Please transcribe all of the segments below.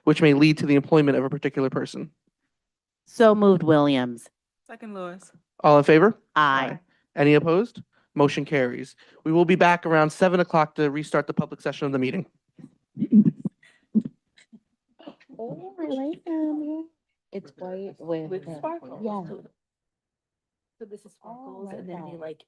which may lead to the employment of a particular person. So moved, Williams. Second, Lewis. All in favor? Aye. Any opposed? Motion carries. We will be back around 7 o'clock to restart the public session of the meeting. Oh, I like them. It's white with sparkles. Yeah. So this is sparkles, and then they, like,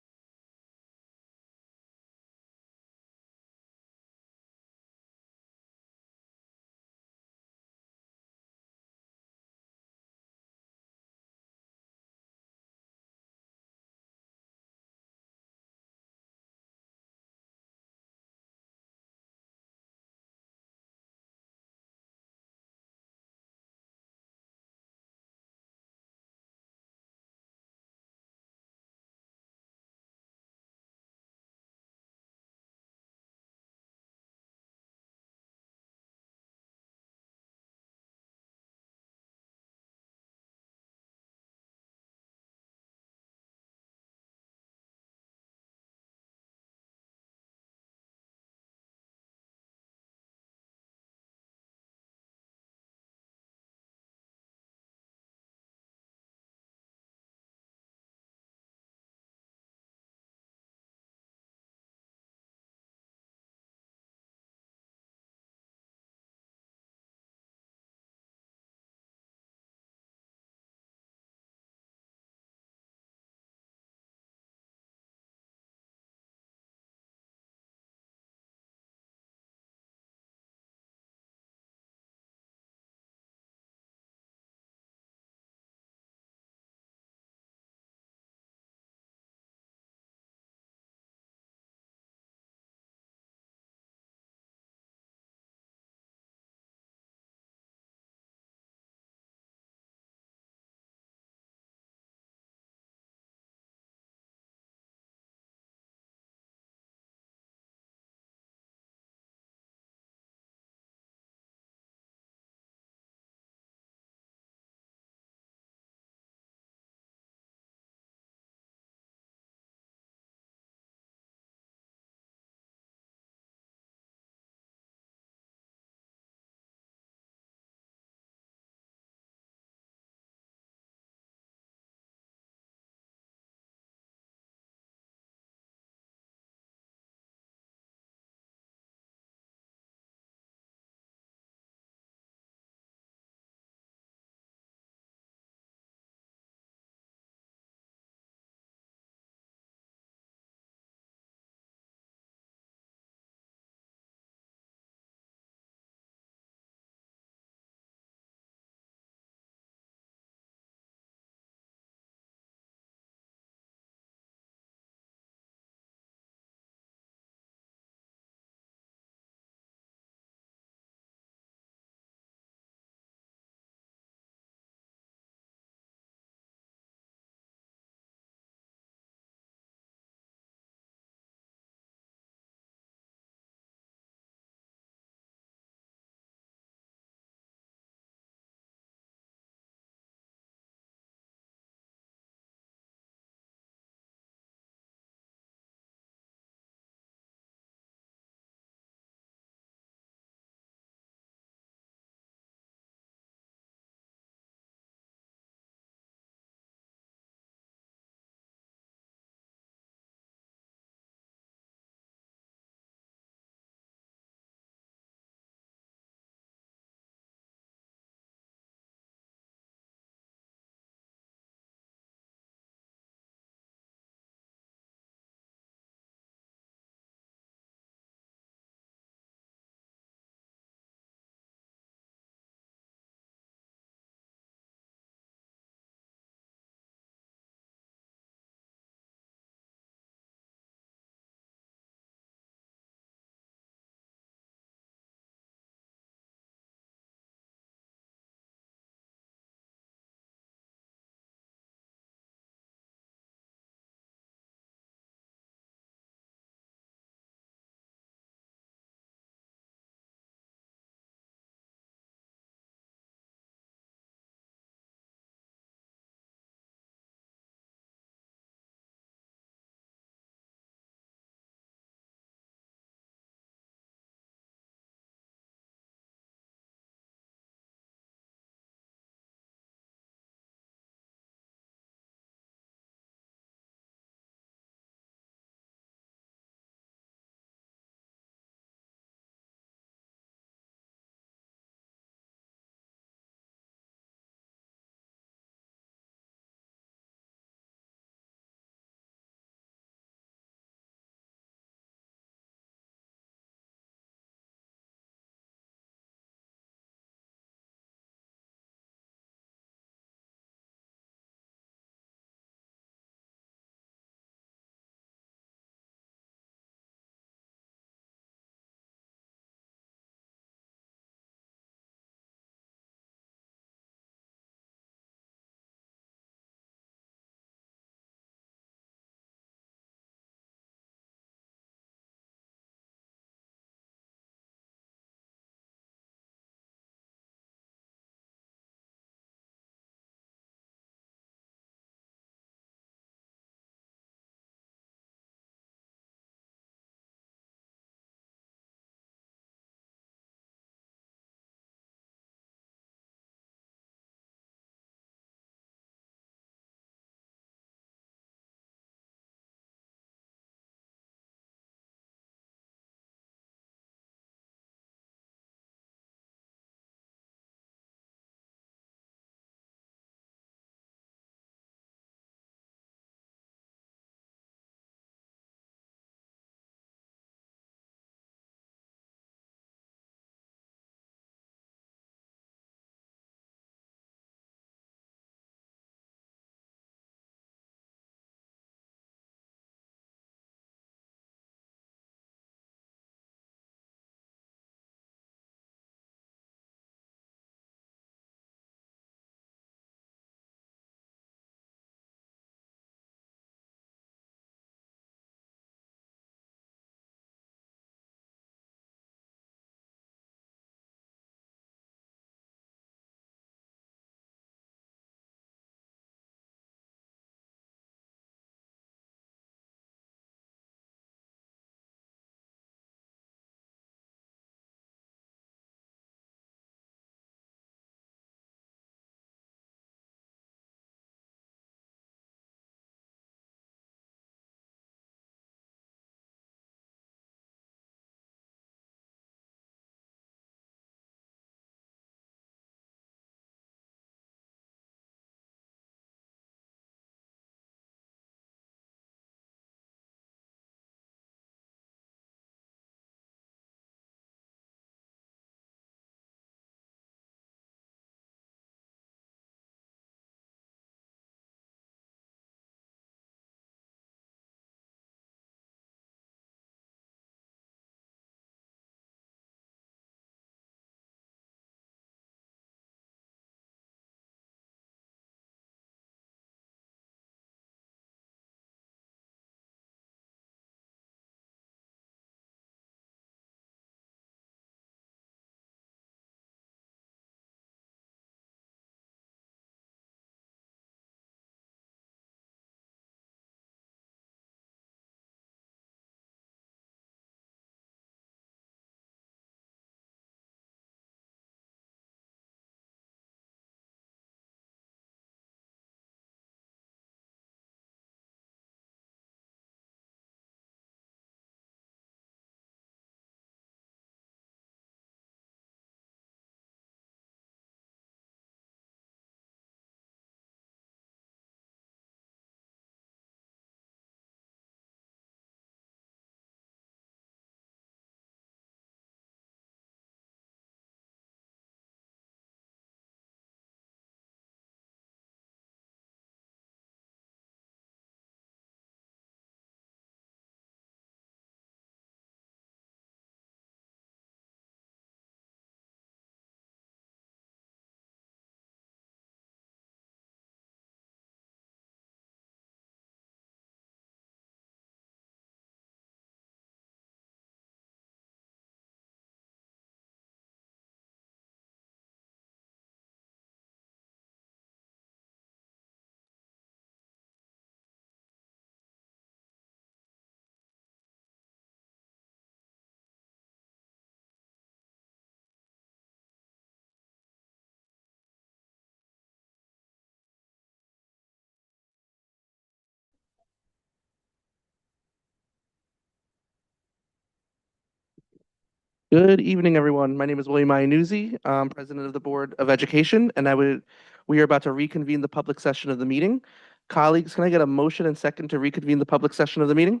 Good evening, everyone. My name is William Iannuzzi. I'm President of the Board of Education, and we are about to reconvene the public session of the meeting. Colleagues, can I get a motion and second to reconvene the public session of the meeting?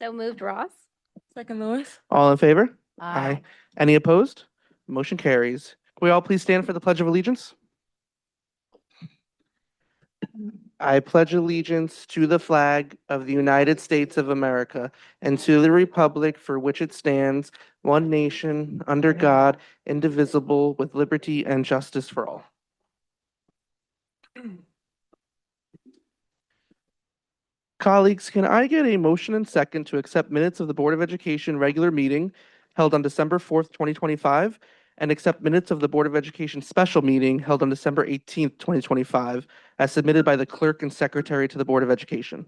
So moved, Ross? Second Lewis. All in favor? Aye. Any opposed? Motion carries. Can we all please stand for the Pledge of Allegiance? I pledge allegiance to the flag of the United States of America and to the republic for which it stands, one nation, under God, indivisible, with liberty and justice for all. Colleagues, can I get a motion and second to accept minutes of the Board of Education regular meeting held on December 4th, 2025, and accept minutes of the Board of Education special meeting held on December 18th, 2025, as submitted by the clerk and secretary to the Board of Education?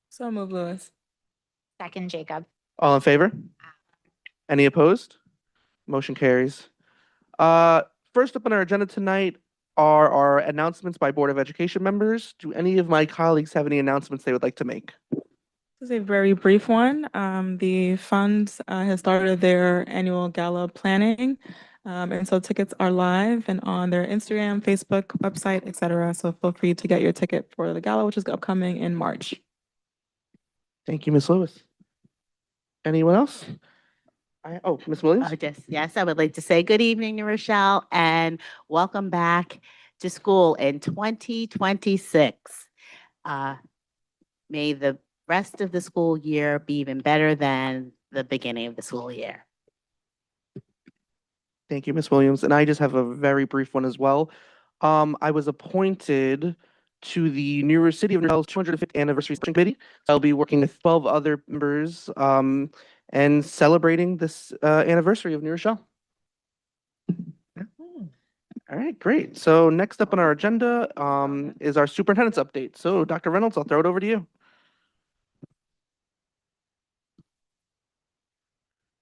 So moved, Lewis. Second, Jacob. All in favor? Any opposed? Motion carries. First up on our agenda tonight are our announcements by Board of Education members. Do any of my colleagues have any announcements they would like to make? This is a very brief one. The funds has started their annual gala planning. And so tickets are live and on their Instagram, Facebook, website, etc. So feel free to get your ticket for the gala, which is upcoming in March. Thank you, Ms. Lewis. Anyone else? Ms. Williams? Yes, I would like to say good evening, New Rochelle, and welcome back to school in 2026. May the rest of the school year be even better than the beginning of the school year. Thank you, Ms. Williams. And I just have a very brief one as well. I was appointed to the City of New Orleans 250th Anniversary Celebration Committee. I'll be working with 12 other members and celebrating this anniversary of New Rochelle. All right, great. So next up on our agenda is our superintendent's update. So Dr. Reynolds, I'll throw it over to you.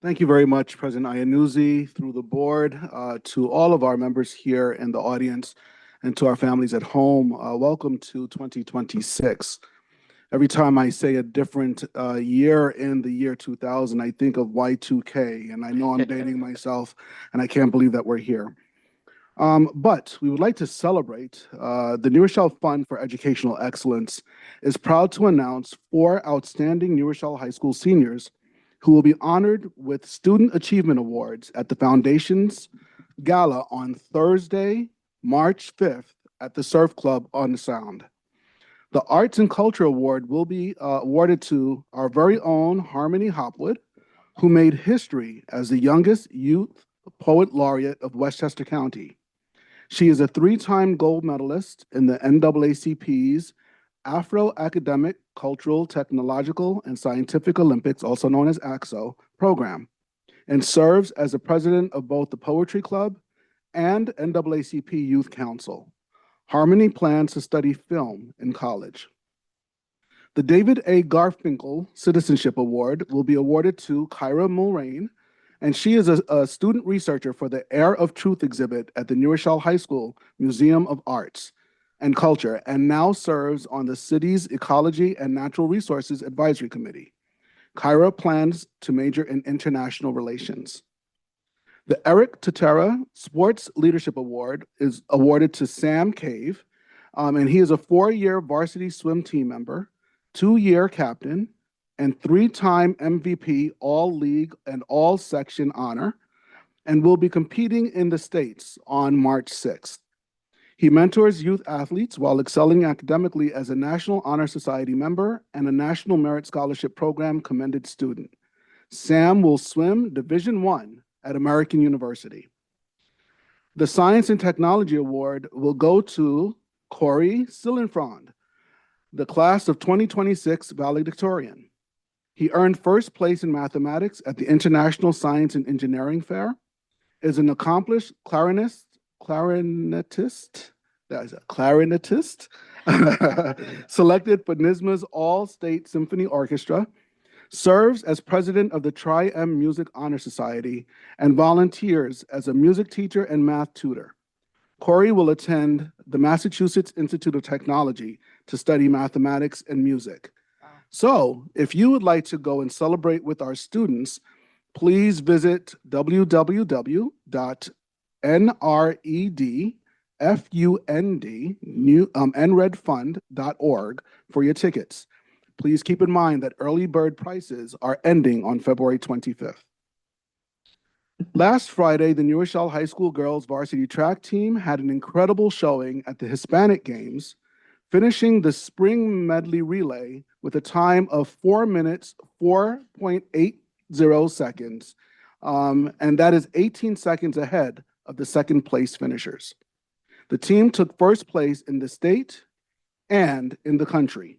Thank you very much, President Iannuzzi, through the board, to all of our members here in the audience, and to our families at home. Welcome to 2026. Every time I say a different year in the year 2000, I think of Y2K, and I know I'm dating myself, and I can't believe that we're here. But we would like to celebrate the New Rochelle Fund for Educational Excellence is proud to announce 4 outstanding New Rochelle High School seniors who will be honored with Student Achievement Awards at the Foundation's Gala on Thursday, March 5th at the Surf Club on the Sound. The Arts and Culture Award will be awarded to our very own Harmony Hopwood, who made history as the youngest youth poet laureate of Westchester County. She is a 3-time gold medalist in the NAACP's Afro-Academic, Cultural, Technological, and Scientific Olympics, also known as ACSO, program, and serves as the president of both the Poetry Club and NAACP Youth Council. Harmony plans to study film in college. The David A. Garfinkel Citizenship Award will be awarded to Kyra Mulrain, and she is a student researcher for the Air of Truth exhibit at the New Rochelle High School Museum of Arts and Culture, and now serves on the city's Ecology and Natural Resources Advisory Committee. Kyra plans to major in international relations. The Eric Tutera Sports Leadership Award is awarded to Sam Cave, and he is a 4-year varsity swim team member, 2-year captain, and 3-time MVP All-League and All-Section honor, and will be competing in the States on March 6th. He mentors youth athletes while excelling academically as a National Honor Society member and a National Merit Scholarship Program commended student. Sam will swim Division I at American University. The Science and Technology Award will go to Corey Sillenfrond, the class of 2026 valedictorian. He earned first place in mathematics at the International Science and Engineering Fair, is an accomplished clarinetist, selected for NYSSMA's All-State Symphony Orchestra, serves as president of the Tri-M Music Honor Society, and volunteers as a music teacher and math tutor. Corey will attend the Massachusetts Institute of Technology to study mathematics and music. So if you would like to go and celebrate with our students, please visit www.nredfund.org for your tickets. Please keep in mind that early bird prices are ending on February 25th. Last Friday, the New Rochelle High School girls varsity track team had an incredible showing at the Hispanic Games, finishing the spring medley relay with a time of 4 minutes, 4.80 seconds, and that is 18 seconds ahead of the second place finishers. The team took first place in the state and in the country.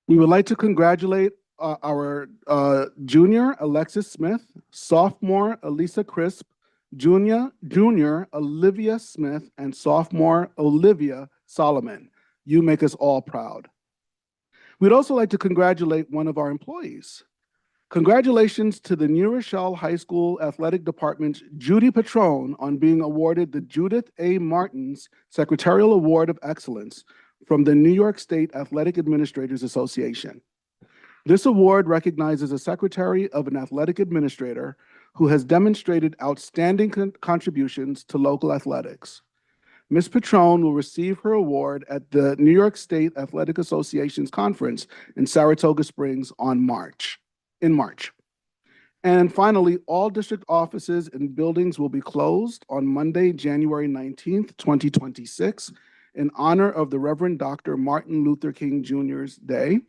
We would like to congratulate our junior Alexis Smith, sophomore Elisa Crisp, junior Olivia Smith, and sophomore Olivia Solomon. You make us all proud. We'd also like to congratulate one of our employees. Congratulations to the New Rochelle High School Athletic Department's Judy Patron on being awarded the Judith A. Martins Secretarial Award of Excellence from the New York State Athletic Administrators Association. This award recognizes a secretary of an athletic administrator who has demonstrated outstanding contributions to local athletics. Ms. Patron will receive her award at the New York State Athletic Association's conference in Saratoga Springs in March. And finally, all district offices and buildings will be closed on Monday, January 19th, 2026, in honor of the Reverend Dr. Martin Luther King Jr.'s Day.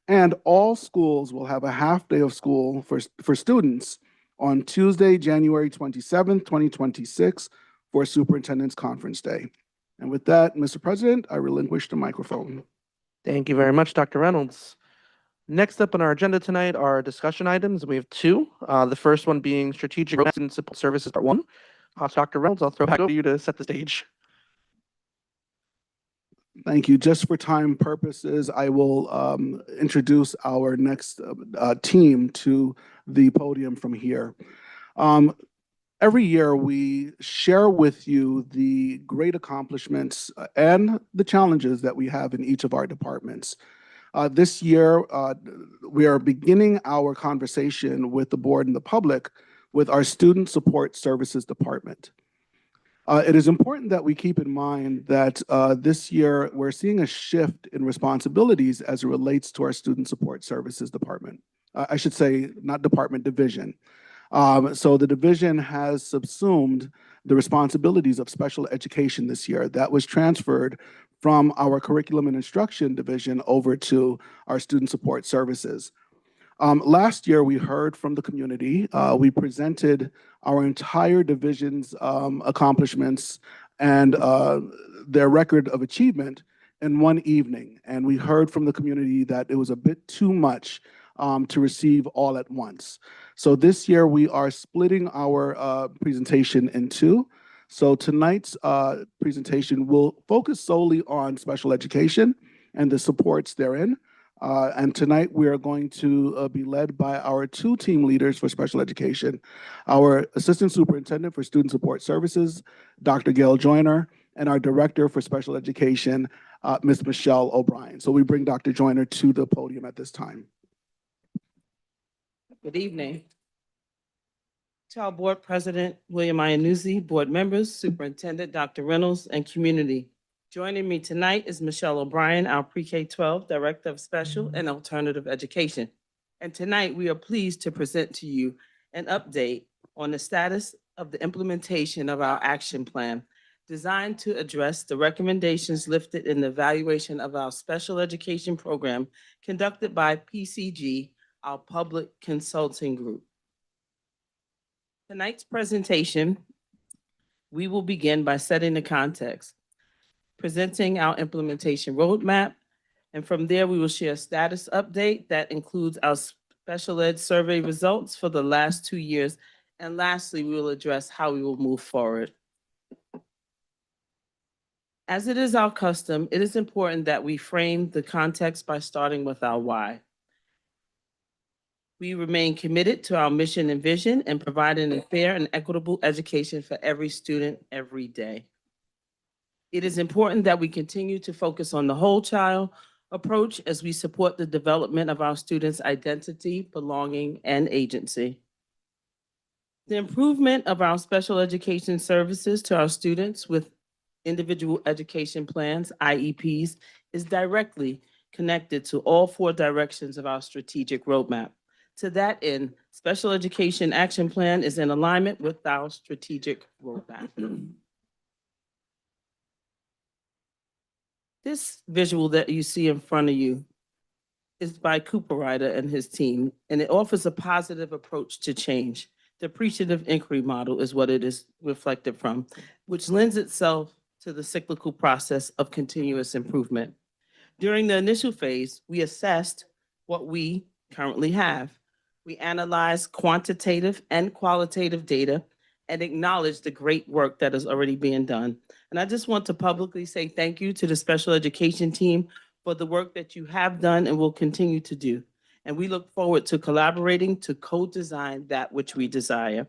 And all schools will have a half day of school for students on Tuesday, January 27th, 2026, for Superintendent's Conference Day. And with that, Mr. President, I relinquish the microphone. Thank you very much, Dr. Reynolds. Next up on our agenda tonight are discussion items. We have two. The first one being Strategic Student Support Services Part 1. Dr. Reynolds, I'll throw it back over to you to set the stage. Thank you. Just for time purposes, I will introduce our next team to the podium from here. Every year, we share with you the great accomplishments and the challenges that we have in each of our departments. This year, we are beginning our conversation with the board and the public with our Student Support Services Department. It is important that we keep in mind that this year we're seeing a shift in responsibilities as it relates to our Student Support Services Department. I should say, not department, division. So the division has subsumed the responsibilities of special education this year. That was transferred from our curriculum and instruction division over to our student support services. Last year, we heard from the community. We presented our entire division's accomplishments and their record of achievement in one evening. And we heard from the community that it was a bit too much to receive all at once. So this year, we are splitting our presentation in two. So tonight's presentation will focus solely on special education and the supports therein. And tonight we are going to be led by our two team leaders for special education, our Assistant Superintendent for Student Support Services, Dr. Gail Joyner, and our Director for Special Education, Ms. Michelle O'Brien. So we bring Dr. Joyner to the podium at this time. Good evening. To our Board President, William Iannuzzi, Board members, Superintendent Dr. Reynolds, and community. Joining me tonight is Michelle O'Brien, our Pre-K-12 Director of Special and Alternative Education. And tonight, we are pleased to present to you an update on the status of the implementation of our action plan designed to address the recommendations lifted in the evaluation of our special education program conducted by PCG, our public consulting group. Tonight's presentation, we will begin by setting the context, presenting our implementation roadmap, and from there we will share a status update that includes our special ed survey results for the last 2 years, and lastly, we will address how we will move forward. As it is our custom, it is important that we frame the context by starting with our why. We remain committed to our mission and vision and providing a fair and equitable education for every student every day. It is important that we continue to focus on the whole child approach as we support the development of our students' identity, belonging, and agency. The improvement of our special education services to our students with individual education plans, IEPs, is directly connected to all 4 directions of our strategic roadmap. To that end, Special Education Action Plan is in alignment with our strategic roadmap. This visual that you see in front of you is by Cooper Ryder and his team, and it offers a positive approach to change. The appreciative inquiry model is what it is reflected from, which lends itself to the cyclical process of continuous improvement. During the initial phase, we assessed what we currently have. We analyzed quantitative and qualitative data and acknowledged the great work that is already being done. And I just want to publicly say thank you to the special education team for the work that you have done and will continue to do. And we look forward to collaborating to co-design that which we desire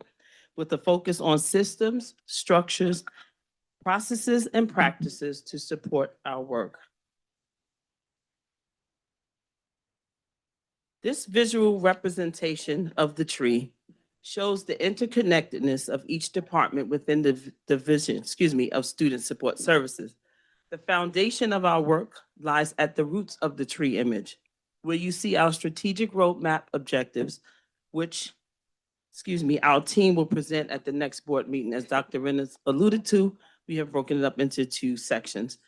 with a focus on systems, structures, processes, and practices to support our work. This visual representation of the tree shows the interconnectedness of each department within the division, of student support services. The foundation of our work lies at the roots of the tree image, where you see our strategic roadmap objectives, which, our team will present at the next board meeting. As Dr. Reynolds alluded to, we have broken it up into 2 sections.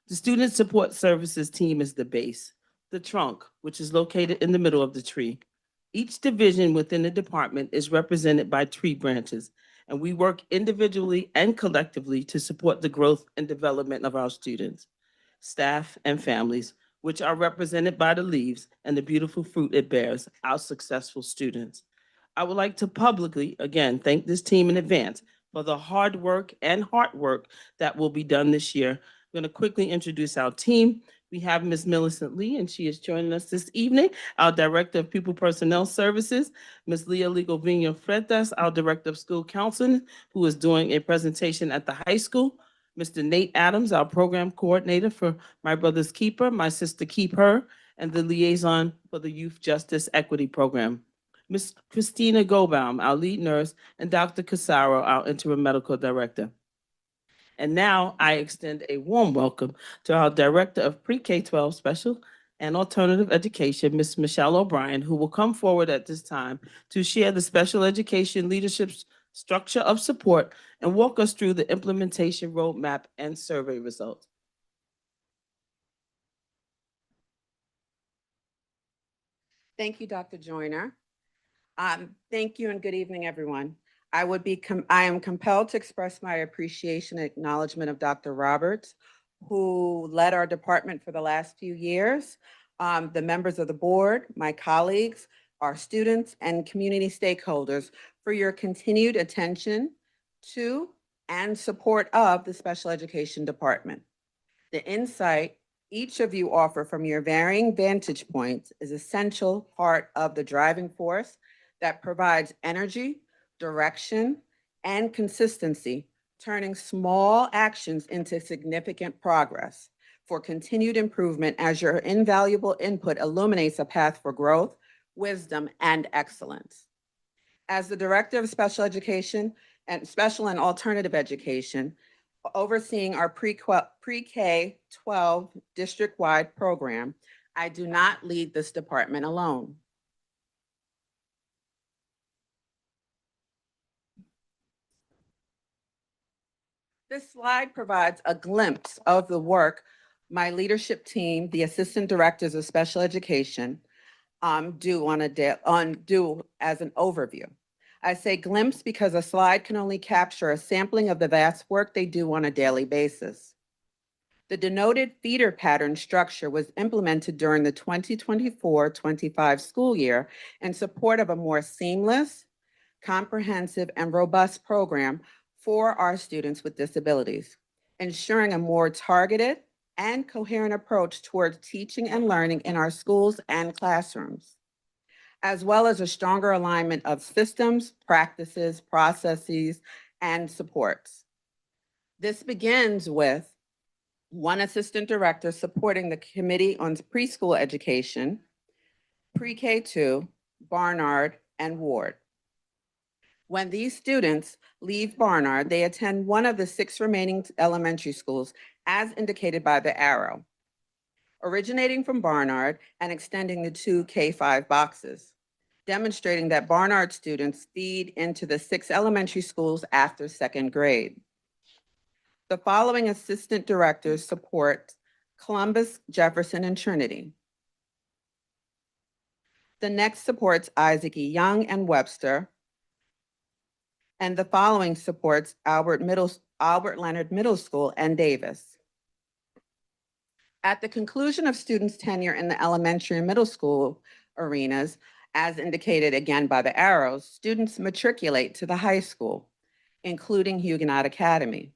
The student support services team is the base, the trunk, which is located in the middle of the tree. Each division within the department is represented by tree branches, and we work individually and collectively to support the growth and development of our students, staff, and families, which are represented by the leaves and the beautiful fruit it bears, our successful students. I would like to publicly, again, thank this team in advance for the hard work and hard work that will be done this year. I'm going to quickly introduce our team. We have Ms. Millicent Lee, and she is joining us this evening, our Director of Pupil Personnel Services, Ms. Leah Ligovino Freitas, our Director of School Counseling, who is doing a presentation at the high school, Mr. Nate Adams, our Program Coordinator for My Brother's Keeper, My Sister Keep Her, and the Liaison for the Youth Justice Equity Program. Ms. Christina Gobaum, our lead nurse, and Dr. Casaro, our interim medical director. And now I extend a warm welcome to our Director of Pre-K-12 Special and Alternative Education, Ms. Michelle O'Brien, who will come forward at this time to share the special education leadership structure of support and walk us through the implementation roadmap and survey results. Thank you, Dr. Joyner. Thank you and good evening, everyone. I am compelled to express my appreciation and acknowledgement of Dr. Roberts, who led our department for the last few years, the members of the board, my colleagues, our students, and community stakeholders for your continued attention to and support of the special education department. The insight each of you offer from your varying vantage points is an essential part of the driving force that provides energy, direction, and consistency, turning small actions into significant progress for continued improvement as your invaluable input illuminates a path for growth, wisdom, and excellence. As the Director of Special Education and Special and Alternative Education, overseeing our pre-K-12 district-wide program, I do not lead this department alone. This slide provides a glimpse of the work my leadership team, the Assistant Directors of Special Education, do as an overview. I say glimpse because a slide can only capture a sampling of the vast work they do on a daily basis. The denoted feeder pattern structure was implemented during the 2024-25 school year in support of a more seamless, comprehensive, and robust program for our students with disabilities, ensuring a more targeted and coherent approach towards teaching and learning in our schools and classrooms, as well as a stronger alignment of systems, practices, processes, and supports. This begins with one assistant director supporting the Committee on Preschool Education, Pre-K 2, Barnard, and Ward. When these students leave Barnard, they attend one of the 6 remaining elementary schools as indicated by the arrow, originating from Barnard and extending the 2 K-5 boxes, demonstrating that Barnard students feed into the 6 elementary schools after 2nd grade. The following assistant directors support Columbus, Jefferson, and Trinity. The next supports Isaac E. Young and Webster, and the following supports Albert Leonard Middle School and Davis. At the conclusion of students' tenure in the elementary and middle school arenas, as indicated again by the arrows, students matriculate to the high school, including Huguenot Academy.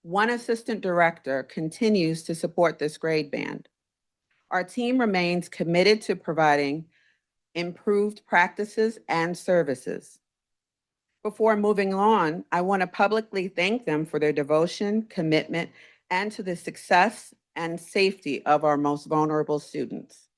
One assistant director continues to support this grade band. Our team remains committed to providing improved practices and services. Before moving on, I want to publicly thank them for their devotion, commitment, and to the success and safety of our most vulnerable students.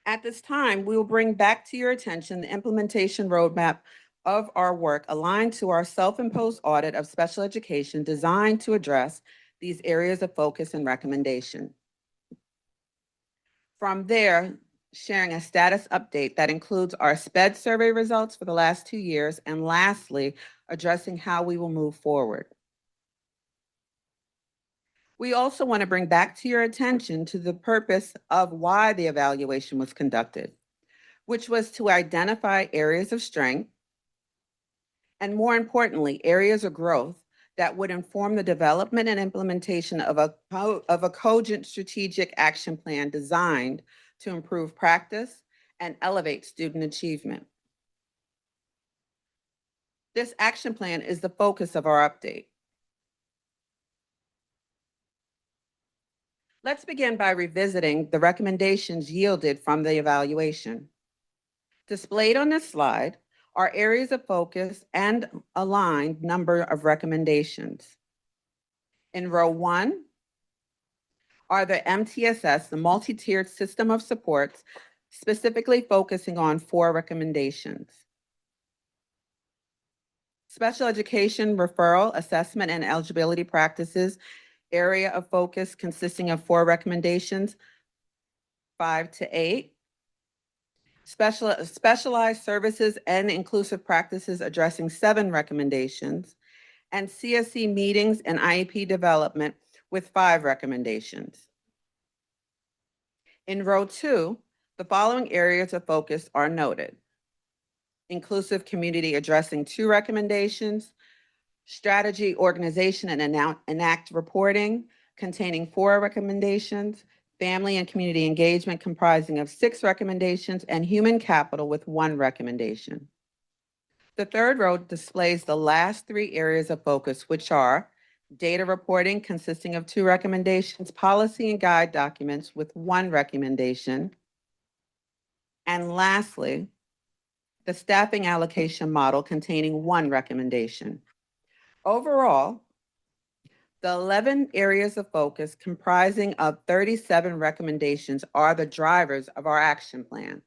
At this time, we will bring back to your attention the implementation roadmap of our work aligned to our self-imposed audit of special education designed to address these areas of focus and recommendation. From there, sharing a status update that includes our SPED survey results for the last 2 years, and lastly, addressing how we will move forward. We also want to bring back to your attention to the purpose of why the evaluation was conducted, which was to identify areas of strength, and more importantly, areas of growth that would inform the development and implementation of a cogent strategic action plan designed to improve practice and elevate student achievement. This action plan is the focus of our update. Let's begin by revisiting the recommendations yielded from the evaluation. Displayed on this slide are areas of focus and aligned number of recommendations. In row 1 are the MTSS, the multi-tiered system of supports, specifically focusing on 4 recommendations. Special education referral, assessment, and eligibility practices, area of focus consisting of 4 recommendations, 5 to 8. Specialized services and inclusive practices addressing 7 recommendations, and CSC meetings and IEP development with 5 recommendations. In row 2, the following areas of focus are noted. Inclusive community addressing 2 recommendations, strategy, organization, and enact reporting containing 4 recommendations, family and community engagement comprising of 6 recommendations, and human capital with 1 recommendation. The third row displays the last 3 areas of focus, which are data reporting consisting of 2 recommendations, policy and guide documents with 1 recommendation, and lastly, the staffing allocation model containing 1 recommendation. Overall, the 11 areas of focus comprising of 37 recommendations are the drivers of our action plan.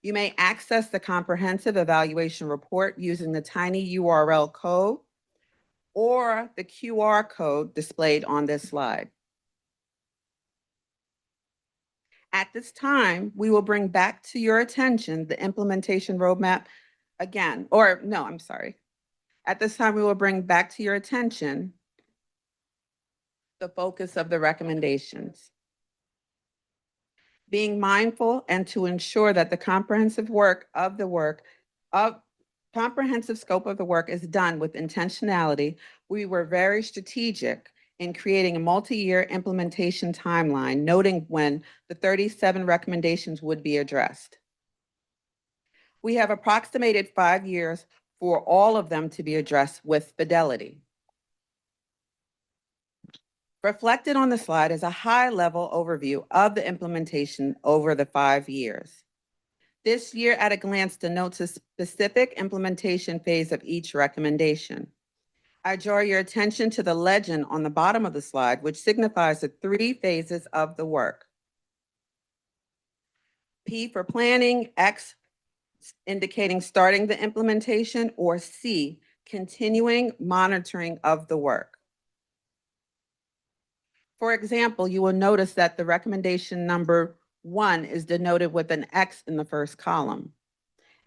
You may access the comprehensive evaluation report using the tiny URL code or the QR code displayed on this slide. At this time, we will bring back to your attention the implementation roadmap again, or no, I'm sorry. At this time, we will bring back to your attention the focus of the recommendations. Being mindful and to ensure that the comprehensive scope of the work is done with intentionality, we were very strategic in creating a multi-year implementation timeline, noting when the 37 recommendations would be addressed. We have approximated 5 years for all of them to be addressed with fidelity. Reflected on the slide is a high-level overview of the implementation over the 5 years. This year at a glance denotes a specific implementation phase of each recommendation. I draw your attention to the legend on the bottom of the slide, which signifies the 3 phases of the work. P for planning, X indicating starting the implementation, or C, continuing monitoring of the work. For example, you will notice that the recommendation number 1 is denoted with an X in the first column,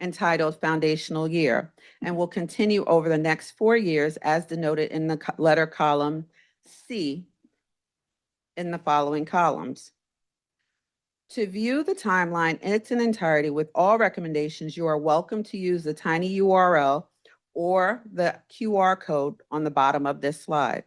entitled Foundational Year, and will continue over the next 4 years as denoted in the letter column C in the following columns. To view the timeline in its entirety with all recommendations, you are welcome to use the tiny URL or the QR code on the bottom of this slide.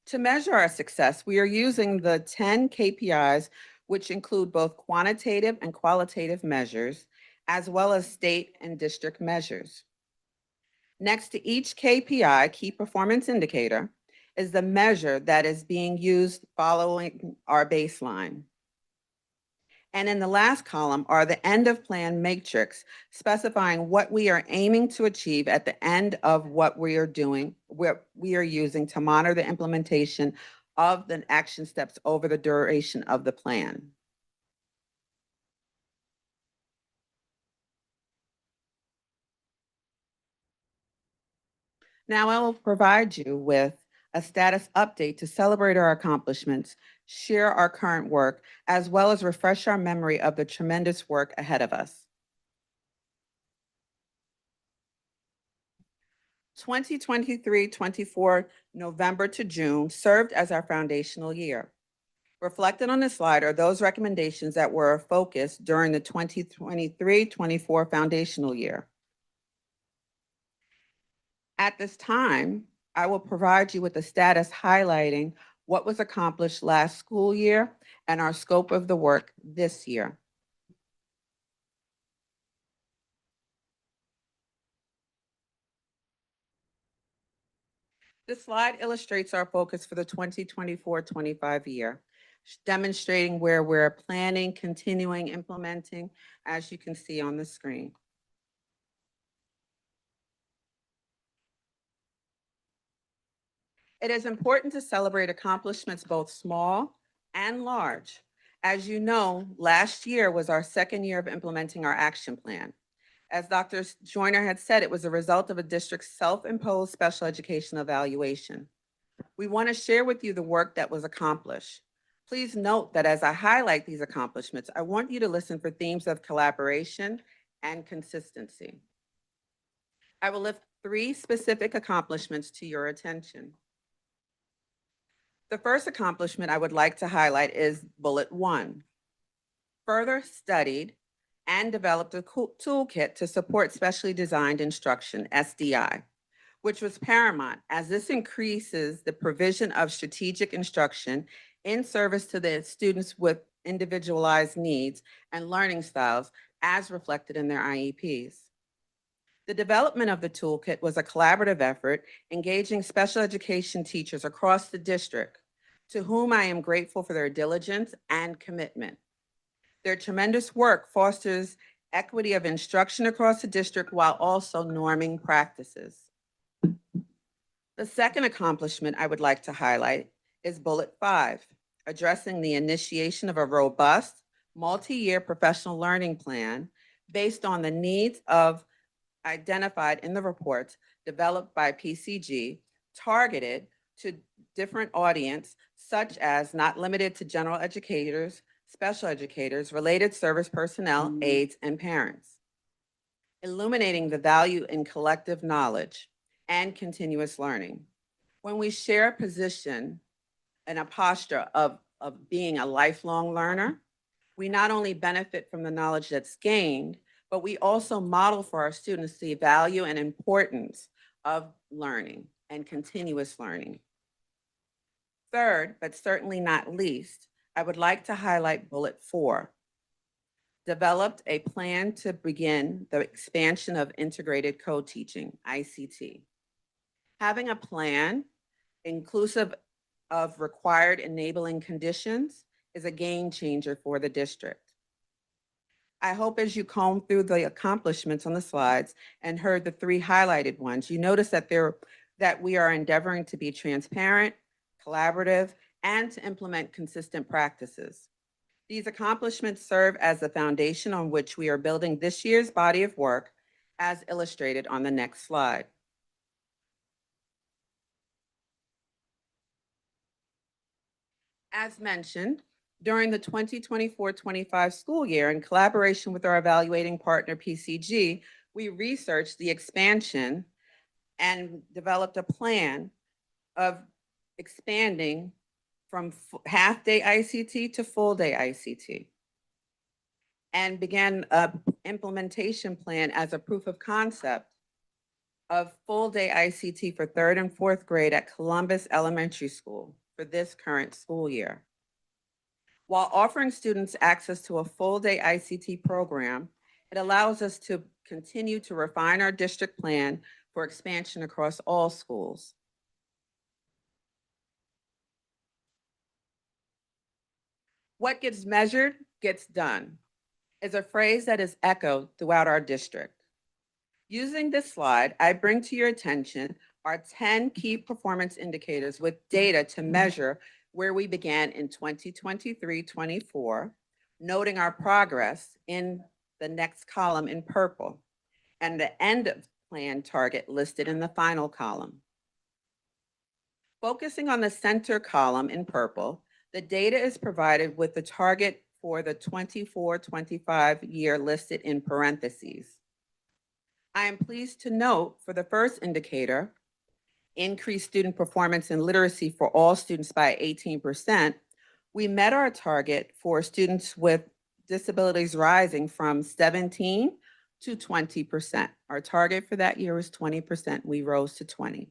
To measure our success, we are using the 10 KPIs, which include both quantitative and qualitative measures, as well as state and district measures. Next to each KPI, key performance indicator, is the measure that is being used following our baseline. And in the last column are the end of plan matrix, specifying what we are aiming to achieve at the end of what we are doing, what we are using to monitor the implementation of the action steps over the duration of the plan. Now I will provide you with a status update to celebrate our accomplishments, share our current work, as well as refresh our memory of the tremendous work ahead of us. 2023-24 November to June served as our foundational year. Reflected on this slide are those recommendations that were a focus during the 2023-24 foundational year. At this time, I will provide you with a status highlighting what was accomplished last school year and our scope of the work this year. This slide illustrates our focus for the 2024-25 year, demonstrating where we're planning, continuing, implementing, as you can see on the screen. It is important to celebrate accomplishments both small and large. As you know, last year was our second year of implementing our action plan. As Dr. Joyner had said, it was a result of a district's self-imposed special education evaluation. We want to share with you the work that was accomplished. Please note that as I highlight these accomplishments, I want you to listen for themes of collaboration and consistency. I will lift 3 specific accomplishments to your attention. The first accomplishment I would like to highlight is bullet 1. Further studied and developed a toolkit to support specially designed instruction, SDI, which was paramount as this increases the provision of strategic instruction in service to the students with individualized needs and learning styles as reflected in their IEPs. The development of the toolkit was a collaborative effort engaging special education teachers across the district, to whom I am grateful for their diligence and commitment. Their tremendous work fosters equity of instruction across the district while also norming practices. The second accomplishment I would like to highlight is bullet 5, addressing the initiation of a robust, multi-year professional learning plan based on the needs of identified in the reports developed by PCG, targeted to different audience, such as not limited to general educators, special educators, related service personnel, aides, and parents. Illuminating the value in collective knowledge and continuous learning. When we share a position and a posture of being a lifelong learner, we not only benefit from the knowledge that's gained, but we also model for our students the value and importance of learning and continuous learning. Third, but certainly not least, I would like to highlight bullet 4. Developed a plan to begin the expansion of integrated co-teaching, ICT. Having a plan inclusive of required enabling conditions is a game changer for the district. I hope as you comb through the accomplishments on the slides and heard the three highlighted ones, you notice that we are endeavoring to be transparent, collaborative, and to implement consistent practices. These accomplishments serve as the foundation on which we are building this year's body of work, as illustrated on the next slide. As mentioned, during the 2024-25 school year, in collaboration with our evaluating partner, PCG, we researched the expansion and developed a plan of expanding from half-day ICT to full-day ICT, and began an implementation plan as a proof of concept of full-day ICT for third and fourth grade at Columbus Elementary School for this current school year. While offering students access to a full-day ICT program, it allows us to continue to refine our district plan for expansion across all schools. What gets measured gets done is a phrase that is echoed throughout our district. Using this slide, I bring to your attention our 10 key performance indicators with data to measure where we began in 2023-24, noting our progress in the next column in purple, and the end of plan target listed in the final column. Focusing on the center column in purple, the data is provided with the target for the 24-25 year listed in parentheses. I am pleased to note for the first indicator, increased student performance in literacy for all students by 18%, we met our target for students with disabilities rising from 17 to 20%. Our target for that year was 20%. We rose to 20.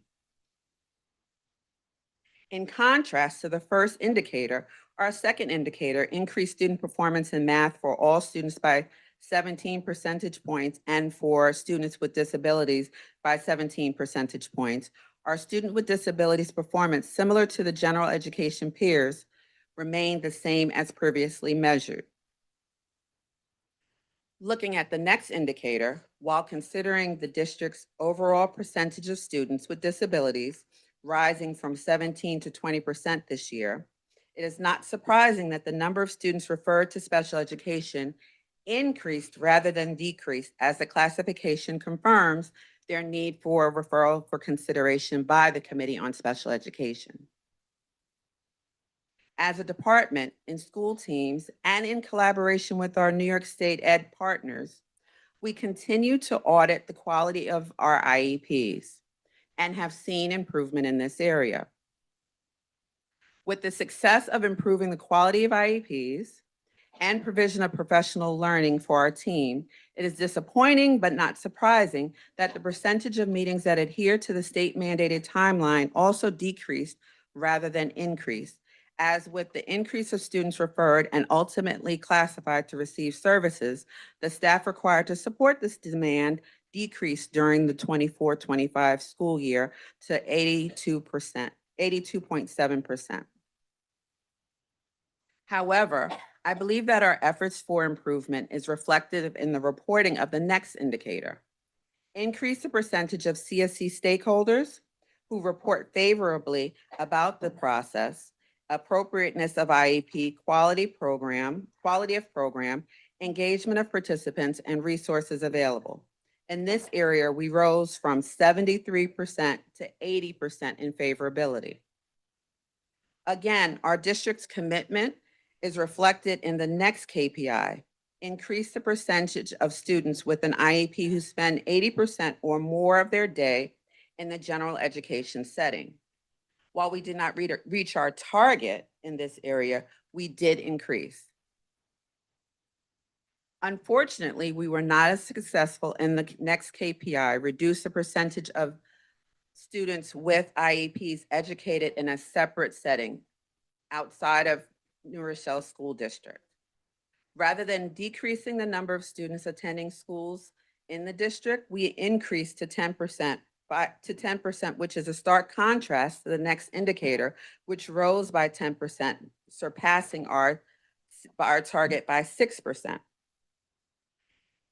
In contrast to the first indicator, our second indicator, increased student performance in math for all students by 17 percentage points and for students with disabilities by 17 percentage points. Our student with disabilities performance, similar to the general education peers, remained the same as previously measured. Looking at the next indicator, while considering the district's overall percentage of students with disabilities rising from 17 to 20% this year, it is not surprising that the number of students referred to special education increased rather than decreased, as the classification confirms their need for referral for consideration by the Committee on Special Education. As a department, in school teams, and in collaboration with our New York State Ed partners, we continue to audit the quality of our IEPs and have seen improvement in this area. With the success of improving the quality of IEPs and provision of professional learning for our team, it is disappointing but not surprising that the percentage of meetings that adhere to the state mandated timeline also decreased rather than increased, as with the increase of students referred and ultimately classified to receive services, the staff required to support this demand decreased during the 24-25 school year to 82.7%. However, I believe that our efforts for improvement is reflected in the reporting of the next indicator. Increase the percentage of CSC stakeholders who report favorably about the process, appropriateness of IEP, quality of program, engagement of participants, and resources available. In this area, we rose from 73% to 80% in favorability. Again, our district's commitment is reflected in the next KPI. Increase the percentage of students with an IEP who spend 80% or more of their day in the general education setting. While we did not reach our target in this area, we did increase. Unfortunately, we were not as successful in the next KPI, reduce the percentage of students with IEPs educated in a separate setting outside of New Rochelle School District. Rather than decreasing the number of students attending schools in the district, we increased to 10%, which is a stark contrast to the next indicator, which rose by 10%, surpassing our target by 6%.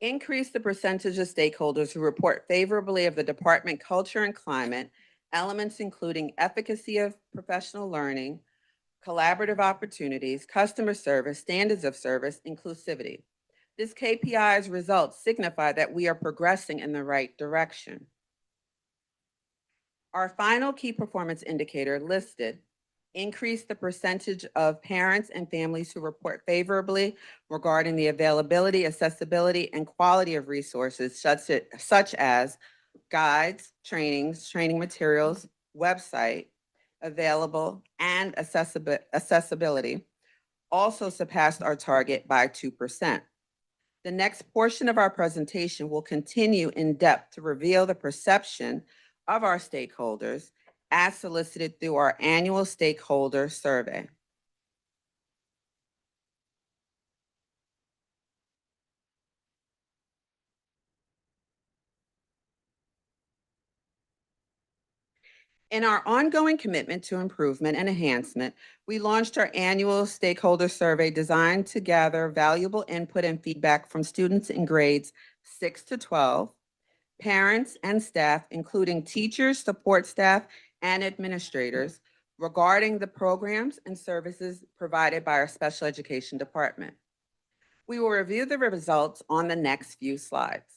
Increase the percentage of stakeholders who report favorably of the department culture and climate, elements including efficacy of professional learning, collaborative opportunities, customer service, standards of service, inclusivity. This KPI's results signify that we are progressing in the right direction. Our final key performance indicator listed increase the percentage of parents and families who report favorably regarding the availability, accessibility, and quality of resources such as guides, trainings, training materials, website, available, and accessibility, also surpassed our target by 2%. The next portion of our presentation will continue in depth to reveal the perception of our stakeholders as solicited through our annual stakeholder survey. In our ongoing commitment to improvement and enhancement, we launched our annual stakeholder survey designed to gather valuable input and feedback from students in grades 6 to 12, parents and staff, including teachers, support staff, and administrators, regarding the programs and services provided by our special education department. We will review the results on the next few slides.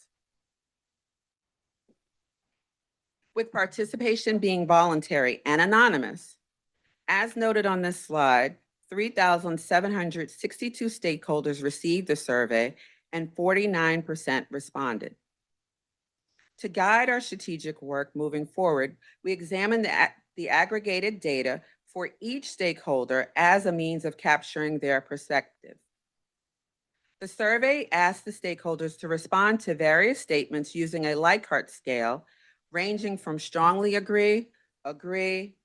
With participation being voluntary and anonymous, as noted on this slide, 3,762 stakeholders received the survey and 49% responded. To guide our strategic work moving forward, we examined the aggregated data for each stakeholder as a means of capturing their perspective. The survey asked the stakeholders to respond to various statements using a Likert scale, ranging from strongly agree,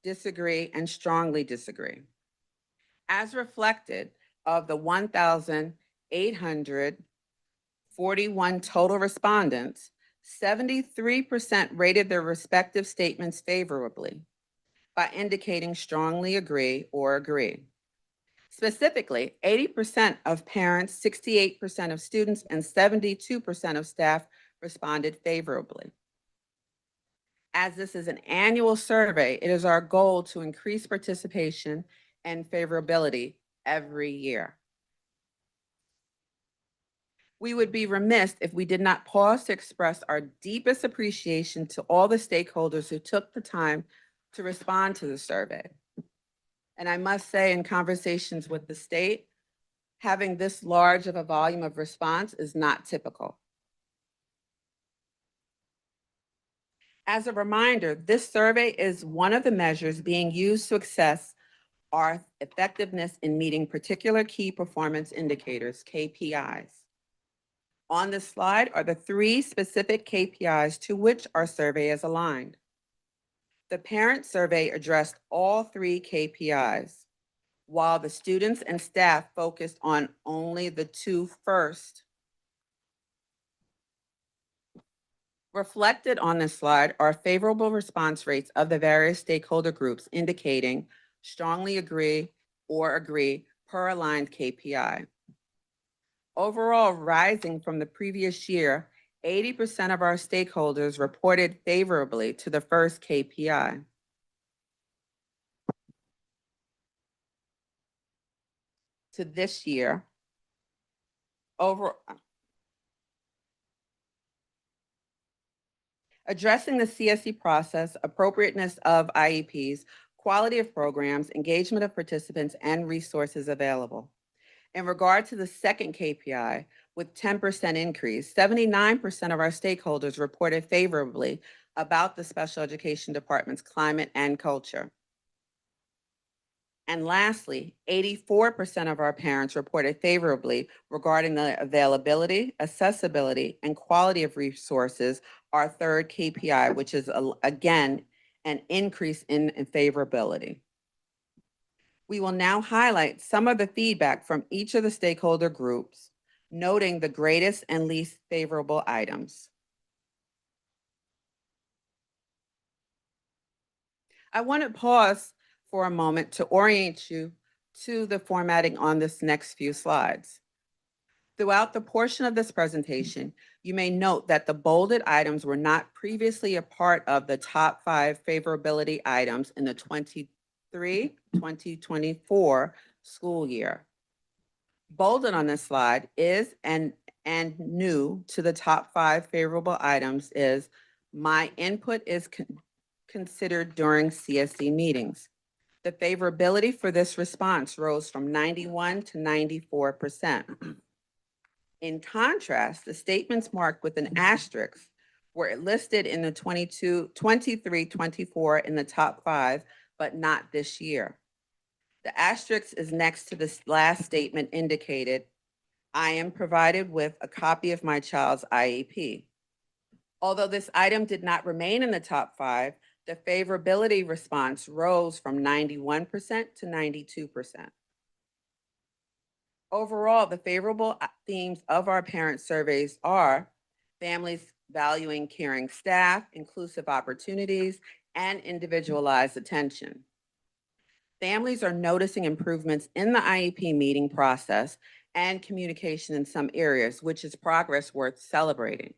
disagree, and strongly disagree. As reflected of the 1,841 total respondents, 73% rated their respective statements favorably by indicating strongly agree or agree. Specifically, 80% of parents, 68% of students, and 72% of staff responded favorably. As this is an annual survey, it is our goal to increase participation and favorability every year. We would be remiss if we did not pause to express our deepest appreciation to all the stakeholders who took the time to respond to the survey. And I must say, in conversations with the state, having this large of a volume of response is not typical. As a reminder, this survey is one of the measures being used to assess our effectiveness in meeting particular key performance indicators, KPIs. On this slide are the 3 specific KPIs to which our survey is aligned. The parent survey addressed all 3 KPIs, while the students and staff focused on only the 2 first. Reflected on this slide are favorable response rates of the various stakeholder groups indicating strongly agree or agree per aligned KPI. Overall, rising from the previous year, 80% of our stakeholders reported favorably to the first KPI. To this year, addressing the CSE process, appropriateness of IEPs, quality of programs, engagement of participants, and resources available. In regard to the second KPI, with 10% increase, 79% of our stakeholders reported favorably about the special education department's climate and culture. And lastly, 84% of our parents reported favorably regarding the availability, accessibility, and quality of resources, our third KPI, which is again, an increase in favorability. We will now highlight some of the feedback from each of the stakeholder groups, noting the greatest and least favorable items. I want to pause for a moment to orient you to the formatting on this next few slides. Throughout the portion of this presentation, you may note that the bolded items were not previously a part of the top 5 favorability items in the 2024 school year. Bolded on this slide is and new to the top 5 favorable items is my input is considered during CSE meetings. The favorability for this response rose from 91 to 94%. In contrast, the statements marked with an asterisk were listed in the 23-24 in the top 5, but not this year. The asterisk is next to this last statement indicated, I am provided with a copy of my child's IEP. Although this item did not remain in the top 5, the favorability response rose from 91% to 92%. Overall, the favorable themes of our parent surveys are families valuing caring staff, inclusive opportunities, and individualized attention. Families are noticing improvements in the IEP meeting process and communication in some areas, which is progress worth celebrating.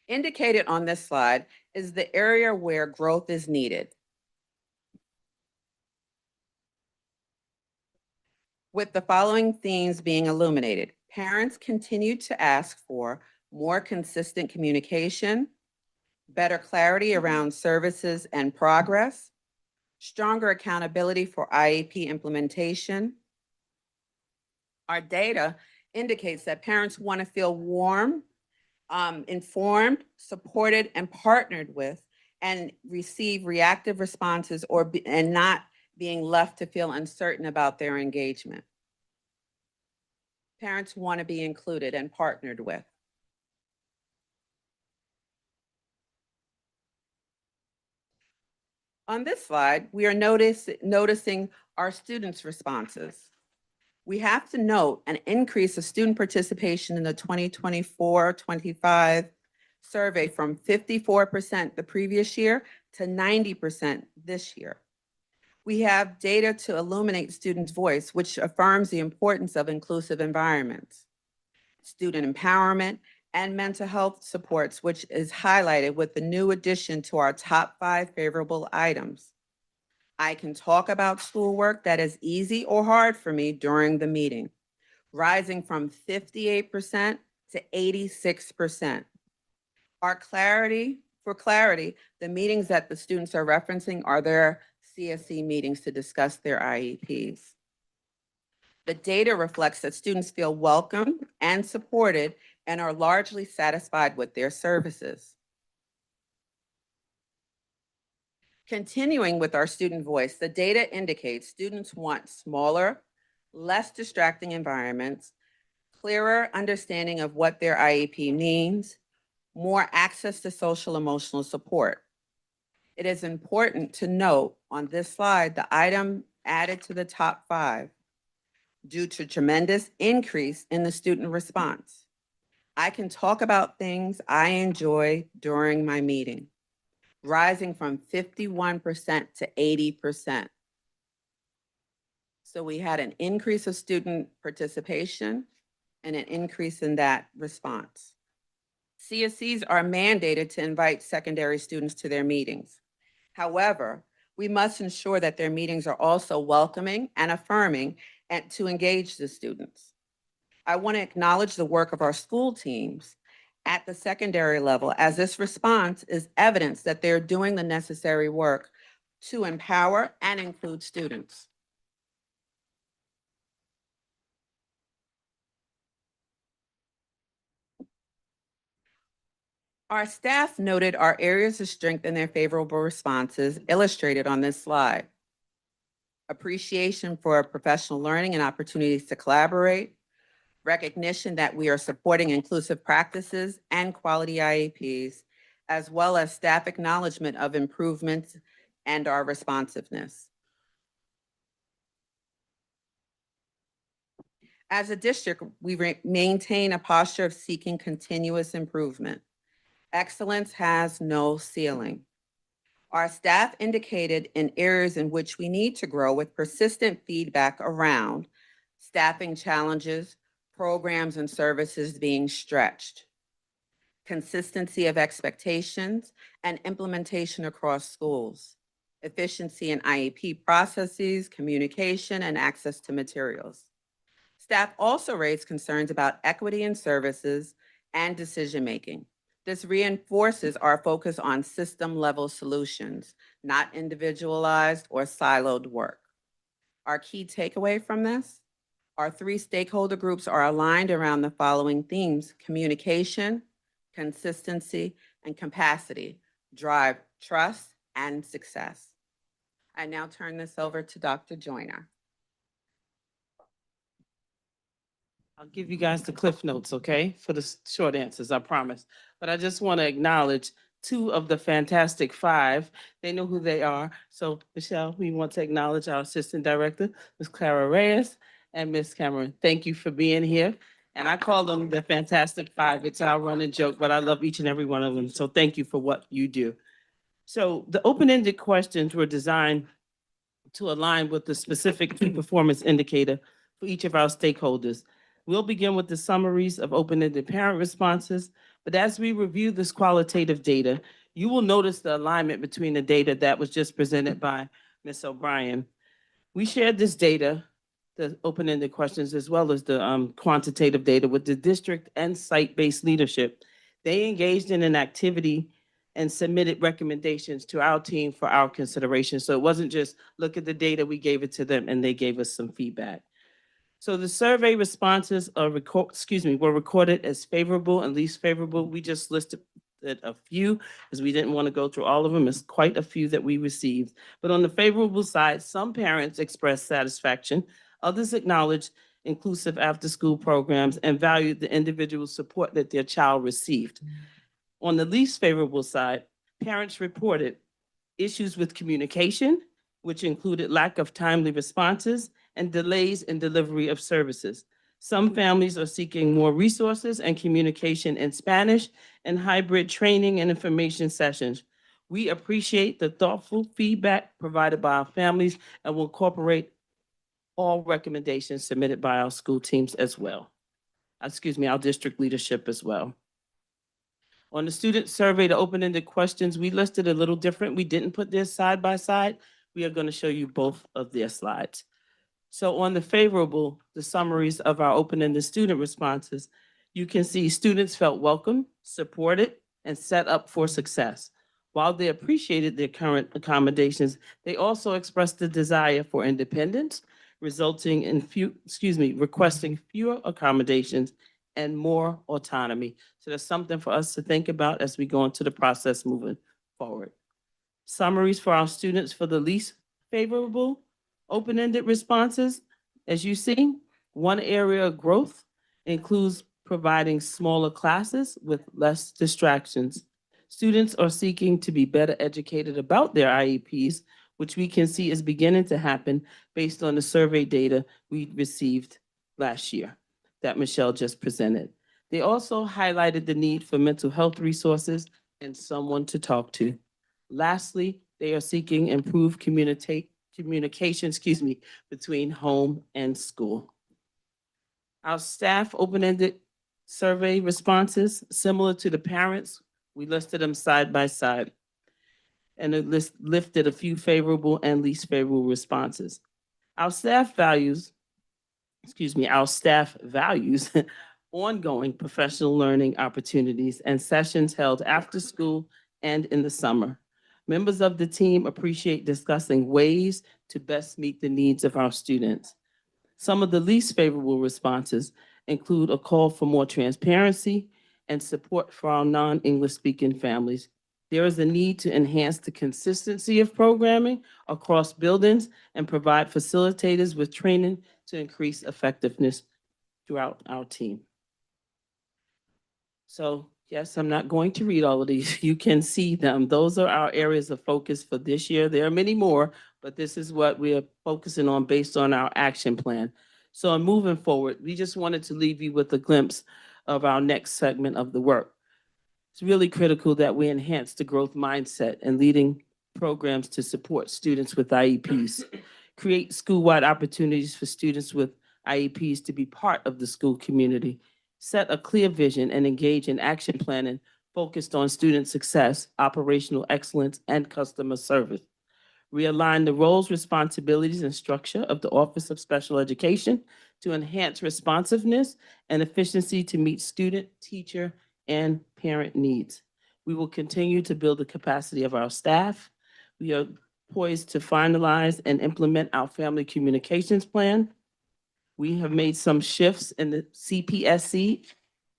Indicated on this slide is the area where growth is needed. With the following themes being illuminated, parents continue to ask for more consistent communication, better clarity around services and progress, stronger accountability for IEP implementation. Our data indicates that parents want to feel warm, informed, supported, and partnered with, and receive reactive responses and not being left to feel uncertain about their engagement. Parents want to be included and partnered with. On this slide, we are noticing our students' responses. We have to note an increase of student participation in the 2024-25 survey from 54% the previous year to 90% this year. We have data to illuminate students' voice, which affirms the importance of inclusive environments, student empowerment, and mental health supports, which is highlighted with the new addition to our top 5 favorable items. I can talk about schoolwork that is easy or hard for me during the meeting, rising from 58% to 86%. For clarity, the meetings that the students are referencing are their CSE meetings to discuss their IEPs. The data reflects that students feel welcome and supported and are largely satisfied with their services. Continuing with our student voice, the data indicates students want smaller, less distracting environments, clearer understanding of what their IEP means, more access to social emotional support. It is important to note on this slide the item added to the top 5 due to tremendous increase in the student response. I can talk about things I enjoy during my meeting, rising from 51% to 80%. So we had an increase of student participation and an increase in that response. CSEs are mandated to invite secondary students to their meetings. However, we must ensure that their meetings are also welcoming and affirming and to engage the students. I want to acknowledge the work of our school teams at the secondary level, as this response is evidence that they're doing the necessary work to empower and include students. Our staff noted our areas of strength and their favorable responses illustrated on this slide. Appreciation for professional learning and opportunities to collaborate, recognition that we are supporting inclusive practices and quality IEPs, as well as staff acknowledgement of improvements and our responsiveness. As a district, we maintain a posture of seeking continuous improvement. Excellence has no ceiling. Our staff indicated in areas in which we need to grow with persistent feedback around staffing challenges, programs and services being stretched, consistency of expectations and implementation across schools, efficiency in IEP processes, communication, and access to materials. Staff also raised concerns about equity in services and decision-making. This reinforces our focus on system-level solutions, not individualized or siloed work. Our key takeaway from this: our three stakeholder groups are aligned around the following themes: communication, consistency, and capacity drive trust and success. I now turn this over to Dr. Joyner. I'll give you guys the cliff notes, okay, for the short answers, I promise. But I just want to acknowledge two of the fantastic five. They know who they are. So Michelle, we want to acknowledge our Assistant Director, Ms. Clara Reyes, and Ms. Cameron. Thank you for being here. And I call them the Fantastic Five. It's our running joke, but I love each and every one of them. So thank you for what you do. So the open-ended questions were designed to align with the specific key performance indicator for each of our stakeholders. We'll begin with the summaries of open-ended parent responses, but as we review this qualitative data, you will notice the alignment between the data that was just presented by Ms. O'Brien. We shared this data, the open-ended questions, as well as the quantitative data with the district and site-based leadership. They engaged in an activity and submitted recommendations to our team for our consideration. So it wasn't just look at the data, we gave it to them and they gave us some feedback. So the survey responses were recorded as favorable and least favorable. We just listed a few because we didn't want to go through all of them. It's quite a few that we received. But on the favorable side, some parents expressed satisfaction. Others acknowledged inclusive after-school programs and valued the individual support that their child received. On the least favorable side, parents reported issues with communication, which included lack of timely responses and delays in delivery of services. Some families are seeking more resources and communication in Spanish and hybrid training and information sessions. We appreciate the thoughtful feedback provided by our families and will incorporate all recommendations submitted by our school teams as well. Our district leadership as well. On the student survey, the open-ended questions, we listed a little different. We didn't put this side by side. We are going to show you both of their slides. So on the favorable, the summaries of our open-ended student responses, you can see students felt welcome, supported, and set up for success. While they appreciated their current accommodations, they also expressed the desire for independence, resulting in requesting fewer accommodations and more autonomy. So that's something for us to think about as we go into the process moving forward. Summaries for our students for the least favorable open-ended responses. As you see, one area of growth includes providing smaller classes with less distractions. Students are seeking to be better educated about their IEPs, which we can see is beginning to happen based on the survey data we received last year that Michelle just presented. They also highlighted the need for mental health resources and someone to talk to. Lastly, they are seeking improved communication between home and school. Our staff open-ended survey responses, similar to the parents, we listed them side by side. And it lifted a few favorable and least favorable responses. Our staff values ongoing professional learning opportunities and sessions held after school and in the summer. Members of the team appreciate discussing ways to best meet the needs of our students. Some of the least favorable responses include a call for more transparency and support for our non-English speaking families. There is a need to enhance the consistency of programming across buildings and provide facilitators with training to increase effectiveness throughout our team. So yes, I'm not going to read all of these. You can see them. Those are our areas of focus for this year. There are many more, but this is what we are focusing on based on our action plan. So in moving forward, we just wanted to leave you with a glimpse of our next segment of the work. It's really critical that we enhance the growth mindset and leading programs to support students with IEPs, create school-wide opportunities for students with IEPs to be part of the school community, set a clear vision, and engage in action planning focused on student success, operational excellence, and customer service. Realign the roles, responsibilities, and structure of the Office of Special Education to enhance responsiveness and efficiency to meet student, teacher, and parent needs. We will continue to build the capacity of our staff. We are poised to finalize and implement our family communications plan. We have made some shifts in the CPSC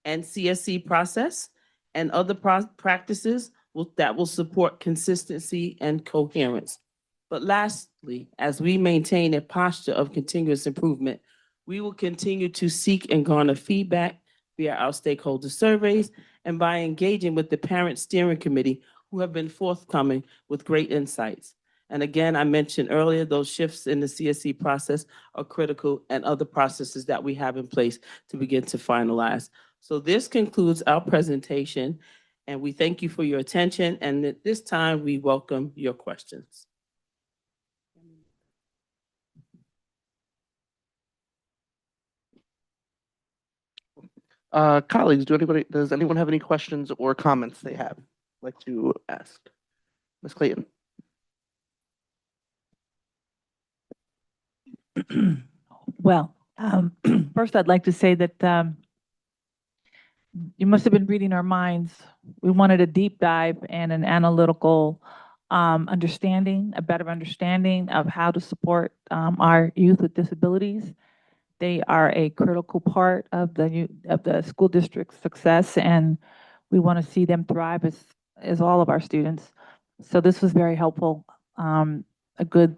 and CSC process and other practices that will support consistency and coherence. But lastly, as we maintain a posture of continuous improvement, we will continue to seek and garner feedback via our stakeholder surveys and by engaging with the Parent Steering Committee, who have been forthcoming with great insights. And again, I mentioned earlier, those shifts in the CSC process are critical, and other processes that we have in place to begin to finalize. So this concludes our presentation, and we thank you for your attention. And at this time, we welcome your questions. Colleagues, does anyone have any questions or comments they have like to ask? Ms. Clayton? Well, first I'd like to say that you must have been reading our minds. We wanted a deep dive and an analytical understanding, a better understanding of how to support our youth with disabilities. They are a critical part of the school district's success, and we want to see them thrive as all of our students. So this was very helpful, a good,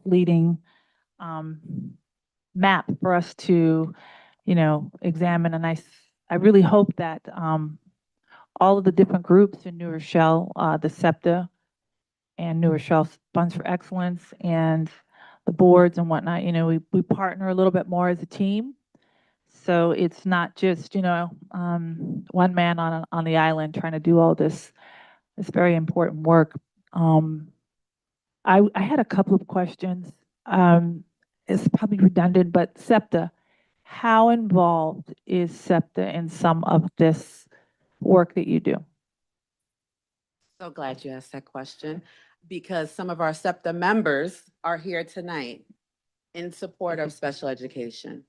leading map for us to, examine. And I really hope that all of the different groups in New Rochelle, the SEPTA and New Rochelle Funds for Excellence and the boards and whatnot, we partner a little bit more as a team. So it's not just, one man on the island trying to do all this very important work. I had a couple of questions. It's probably redundant, but SEPTA, how involved is SEPTA in some of this work that you do? So glad you asked that question, because some of our SEPTA members are here tonight in support of special education.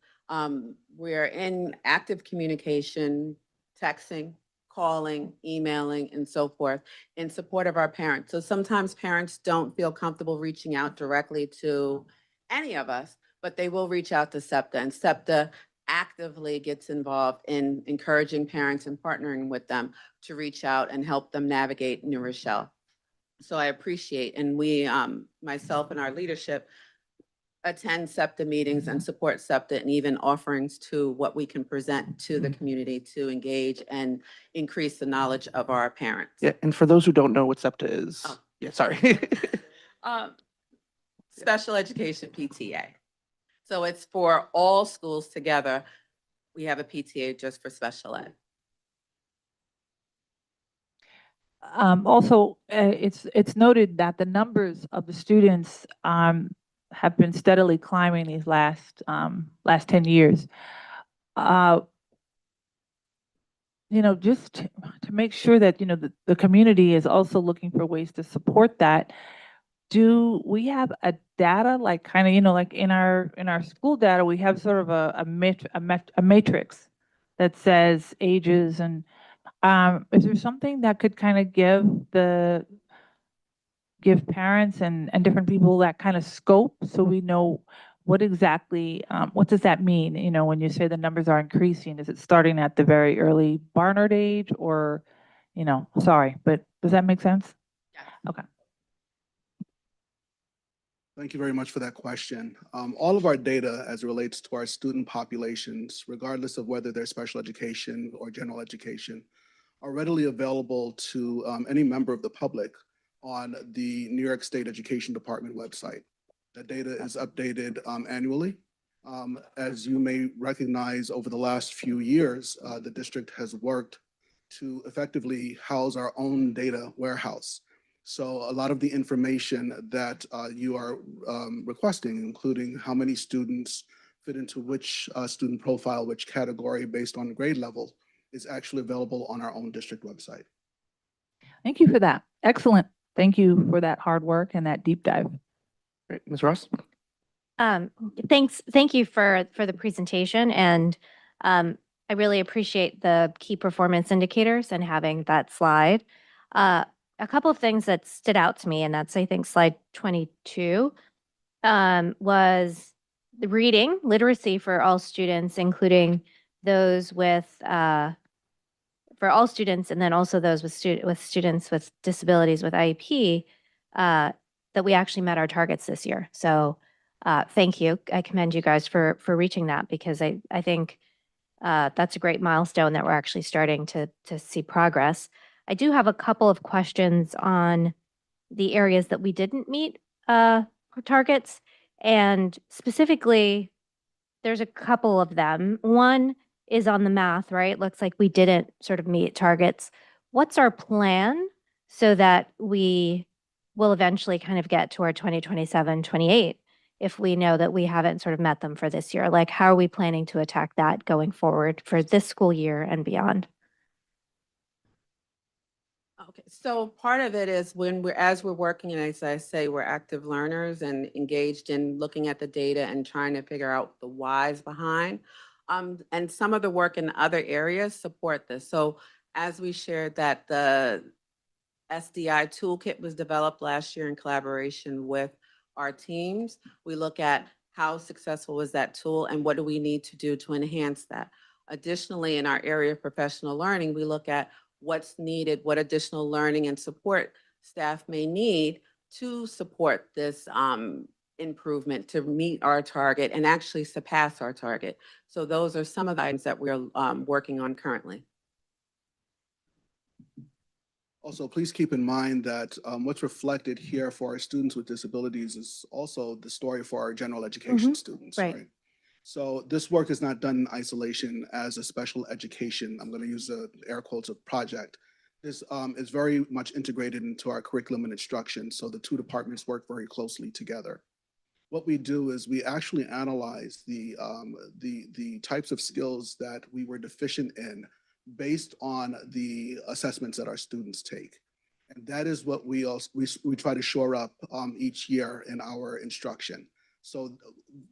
We're in active communication, texting, calling, emailing, and so forth in support of our parents. So sometimes parents don't feel comfortable reaching out directly to any of us, but they will reach out to SEPTA, and SEPTA actively gets involved in encouraging parents and partnering with them to reach out and help them navigate New Rochelle. So I appreciate, and we, myself and our leadership, attend SEPTA meetings and support SEPTA, and even offerings to what we can present to the community to engage and increase the knowledge of our parents. Yeah, and for those who don't know what SEPTA is, Oh. yeah, sorry. Special Education PTA. So it's for all schools together. We have a PTA just for special ed. Also, it's noted that the numbers of the students have been steadily climbing these last 10 years. Just to make sure that the community is also looking for ways to support that. Do we have a data, like kind of like in our school data, we have sort of a matrix that says ages, and is there something that could kind of give parents and different people that kind of scope, so we know what exactly, what does that mean? When you say the numbers are increasing, is it starting at the very early Barnard age, or, sorry, but does that make sense? Yes. Okay. Thank you very much for that question. All of our data as it relates to our student populations, regardless of whether they're special education or general education, are readily available to any member of the public on the New York State Education Department website. That data is updated annually. As you may recognize, over the last few years, the district has worked to effectively house our own data warehouse. So a lot of the information that you are requesting, including how many students fit into which student profile, which category based on grade level, is actually available on our own district website. Thank you for that. Excellent. Thank you for that hard work and that deep dive. Great. Ms. Ross? Thank you for the presentation, and I really appreciate the key performance indicators and having that slide. A couple of things that stood out to me, and that's I think slide 22, was the reading literacy for all students, including those with for all students, and then also those with students with disabilities with IEP, that we actually met our targets this year. So thank you. I commend you guys for reaching that, because I think that's a great milestone that we're actually starting to see progress. I do have a couple of questions on the areas that we didn't meet our targets, and specifically, there's a couple of them. One is on the math, right? Looks like we didn't sort of meet targets. What's our plan so that we will eventually kind of get to our 2027, 28 if we know that we haven't sort of met them for this year? Like, how are we planning to attack that going forward for this school year and beyond? Okay, so part of it is as we're working, and as I say, we're active learners and engaged in looking at the data and trying to figure out the whys behind. And some of the work in other areas support this. So as we shared that the SDI toolkit was developed last year in collaboration with our teams, we look at how successful was that tool and what do we need to do to enhance that. Additionally, in our area of professional learning, we look at what's needed, what additional learning and support staff may need to support this improvement to meet our target and actually surpass our target. So those are some of the items that we're working on currently. Also, please keep in mind that what's reflected here for our students with disabilities is also the story for our general education students, right. right? So this work is not done in isolation as a special education, I'm going to use the air quotes of project. This is very much integrated into our curriculum and instruction, so the two departments work very closely together. What we do is we actually analyze the types of skills that we were deficient in based on the assessments that our students take. And that is what we try to shore up each year in our instruction. So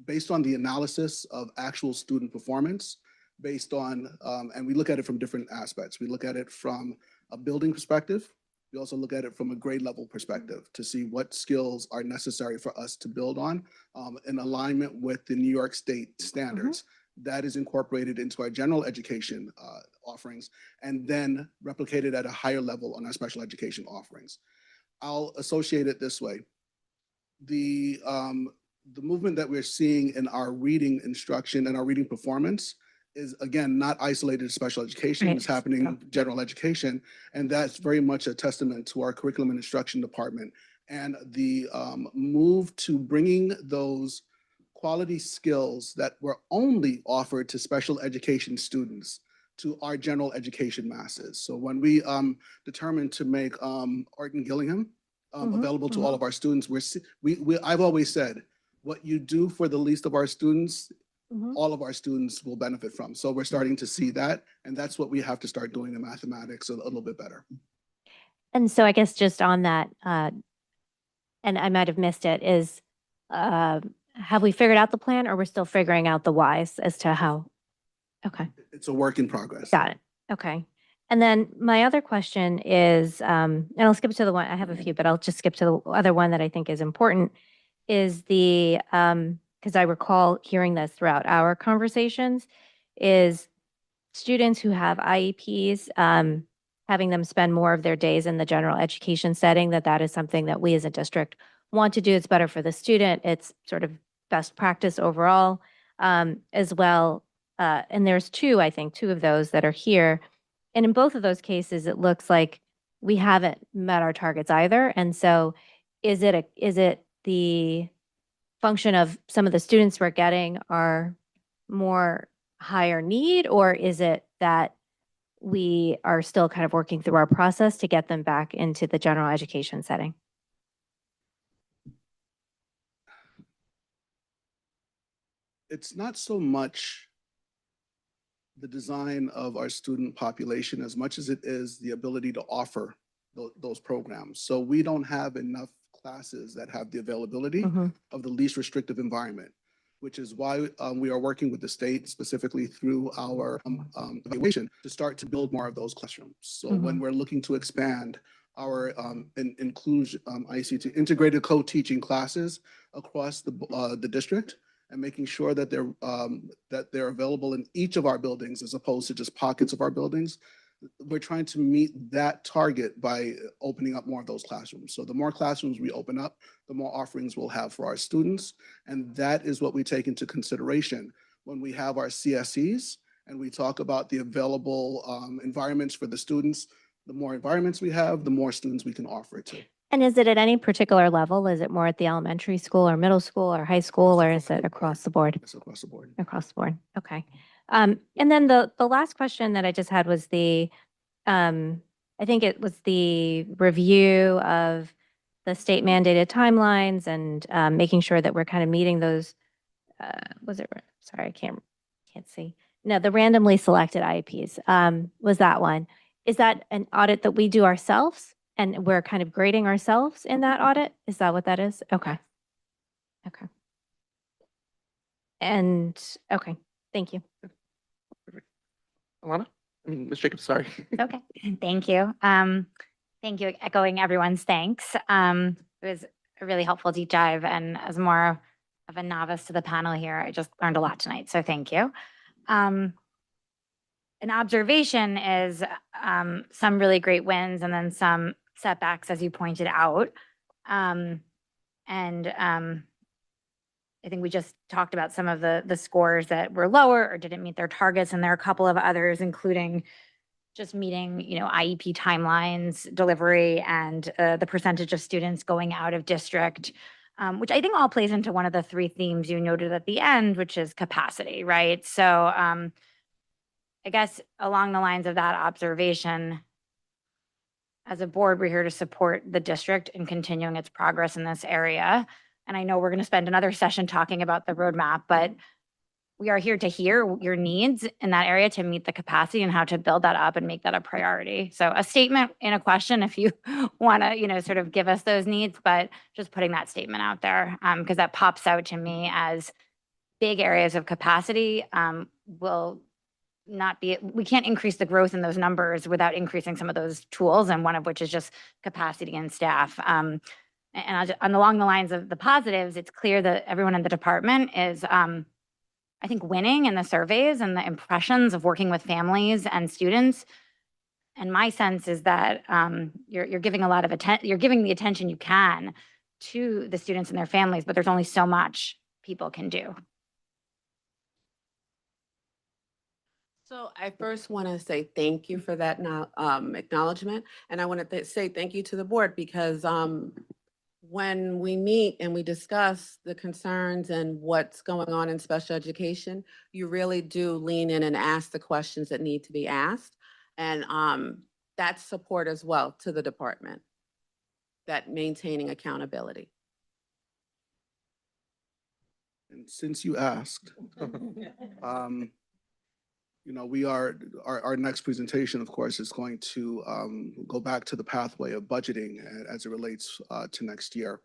based on the analysis of actual student performance, based on, and we look at it from different aspects. We look at it from a building perspective. We also look at it from a grade level perspective to see what skills are necessary for us to build on in alignment with the New York State standards. That is incorporated into our general education offerings and then replicated at a higher level on our special education offerings. I'll associate it this way. The movement that we're seeing in our reading instruction and our reading performance is, again, not isolated to special education. Right. It's happening in general education. And that's very much a testament to our curriculum and instruction department and the move to bringing those quality skills that were only offered to special education students to our general education masses. So when we determined to make Orton Gillingham available to all of our students, I've always said, what you do for the least of our students, all of our students will benefit from. So we're starting to see that, and that's what we have to start doing in mathematics a little bit better. And so I guess just on that, and I might have missed it, is have we figured out the plan, or we're still figuring out the whys as to how? Okay, It's a work in progress. got it. Okay. And then my other question is, and I'll skip to the one, I have a few, but I'll just skip to the other one that I think is important, is the, because I recall hearing this throughout our conversations, is students who have IEPs, having them spend more of their days in the general education setting, that is something that we as a district want to do. It's better for the student. It's sort of best practice overall, as well. And there's two of those that are here. And in both of those cases, it looks like we haven't met our targets either. And so is it the function of some of the students we're getting are more higher need, or is it that we are still kind of working through our process to get them back into the general education setting? It's not so much the design of our student population as much as it is the ability to offer those programs. So we don't have enough classes that have the availability Mhm. of the least restrictive environment, which is why we are working with the state specifically through our evaluation to start to build more of those classrooms. So when we're looking to expand our inclusion ICT integrated co-teaching classes across the district, and making sure that they're available in each of our buildings as opposed to just pockets of our buildings. We're trying to meet that target by opening up more of those classrooms. So the more classrooms we open up, the more offerings we'll have for our students. And that is what we take into consideration when we have our CSEs and we talk about the available environments for the students. The more environments we have, the more students we can offer it to. And is it at any particular level? Is it more at the elementary school or middle school or high school, or is it across the board? It's across the board. Across the board, okay. And then the last question that I just had was I think it was the review of the state mandated timelines and making sure that we're kind of meeting those, sorry, I can't see. No, the randomly selected IEPs, was that one. Is that an audit that we do ourselves and we're kind of grading ourselves in that audit? Is that what that is? Okay. Okay. And, okay, thank you. Alana? Ms. Jacobs, sorry. Okay, thank you. Thank you, echoing everyone's thanks. It was a really helpful deep dive, and as more of a novice to the panel here, I just learned a lot tonight, so thank you. An observation is some really great wins and then some setbacks, as you pointed out. I think we just talked about some of the scores that were lower or didn't meet their targets, and there are a couple of others, including just meeting, IEP timelines, delivery, and the percentage of students going out of district, which I think all plays into one of the three themes you noted at the end, which is capacity, right? So I guess along the lines of that observation, as a board, we're here to support the district in continuing its progress in this area. And I know we're going to spend another session talking about the roadmap, but we are here to hear your needs in that area to meet the capacity and how to build that up and make that a priority. So a statement in a question, if you want to, sort of give us those needs, but just putting that statement out there, because that pops out to me as big areas of capacity will not be, we can't increase the growth in those numbers without increasing some of those tools, and one of which is just capacity and staff. And along the lines of the positives, it's clear that everyone in the department is, I think, winning in the surveys and the impressions of working with families and students. And my sense is that you're giving a lot of attention, you're giving the attention you can to the students and their families, but there's only so much people can do. So I first want to say thank you for that acknowledgement. And I want to say thank you to the board because when we meet and we discuss the concerns and what's going on in special education, you really do lean in and ask the questions that need to be asked. And that's support as well to the department, that maintaining accountability. And since you asked, our next presentation, of course, is going to go back to the pathway of budgeting as it relates to next year.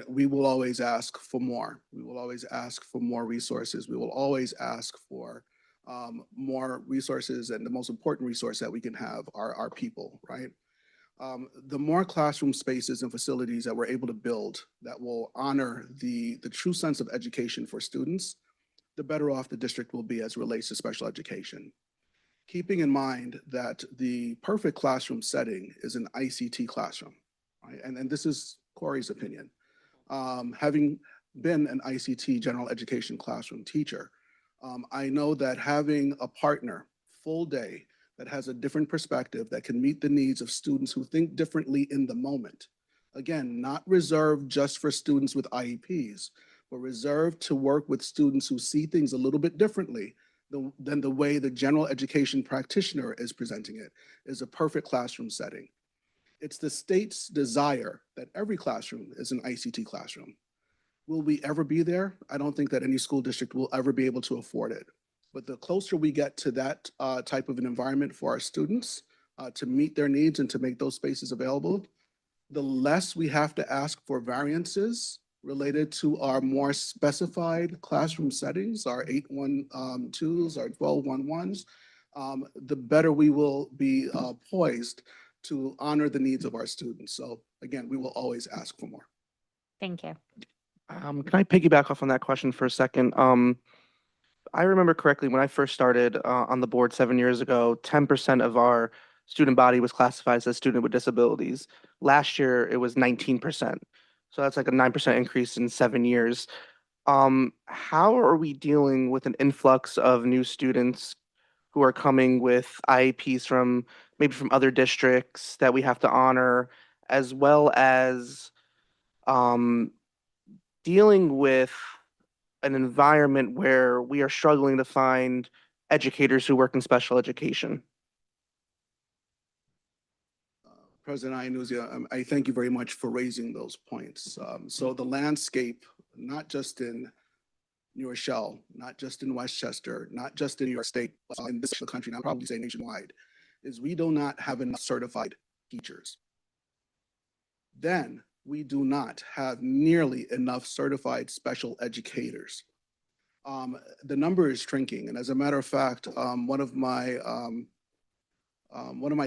We will always ask for more. We will always ask for more resources. We will always ask for more resources, and the most important resource that we can have are our people, right? The more classroom spaces and facilities that we're able to build that will honor the true sense of education for students, the better off the district will be as it relates to special education. Keeping in mind that the perfect classroom setting is an ICT classroom, right? And this is Corey's opinion. Having been an ICT general education classroom teacher, I know that having a partner full day that has a different perspective that can meet the needs of students who think differently in the moment, again, not reserved just for students with IEPs, but reserved to work with students who see things a little bit differently, than the way the general education practitioner is presenting it is a perfect classroom setting. It's the state's desire that every classroom is an ICT classroom. Will we ever be there? I don't think that any school district will ever be able to afford it. But the closer we get to that type of an environment for our students to meet their needs and to make those spaces available, the less we have to ask for variances related to our more specified classroom settings, our 8-1-2s, our 12-1-1s, the better we will be poised to honor the needs of our students. So again, we will always ask for more. Thank you. Can I piggyback off on that question for a second? I remember correctly when I first started on the board 7 years ago, 10% of our student body was classified as student with disabilities. Last year, it was 19%. So that's like a 9% increase in 7 years. How are we dealing with an influx of new students who are coming with IEPs from maybe from other districts that we have to honor, as well as um, dealing with an environment where we are struggling to find educators who work in special education? President Iannuzzi, I thank you very much for raising those points. So the landscape, not just in New Rochelle, not just in Westchester, not just in New York State, in this country, and I'll probably say nationwide, is we do not have enough certified teachers. Then we do not have nearly enough certified special educators. The number is shrinking, and as a matter of fact, one of my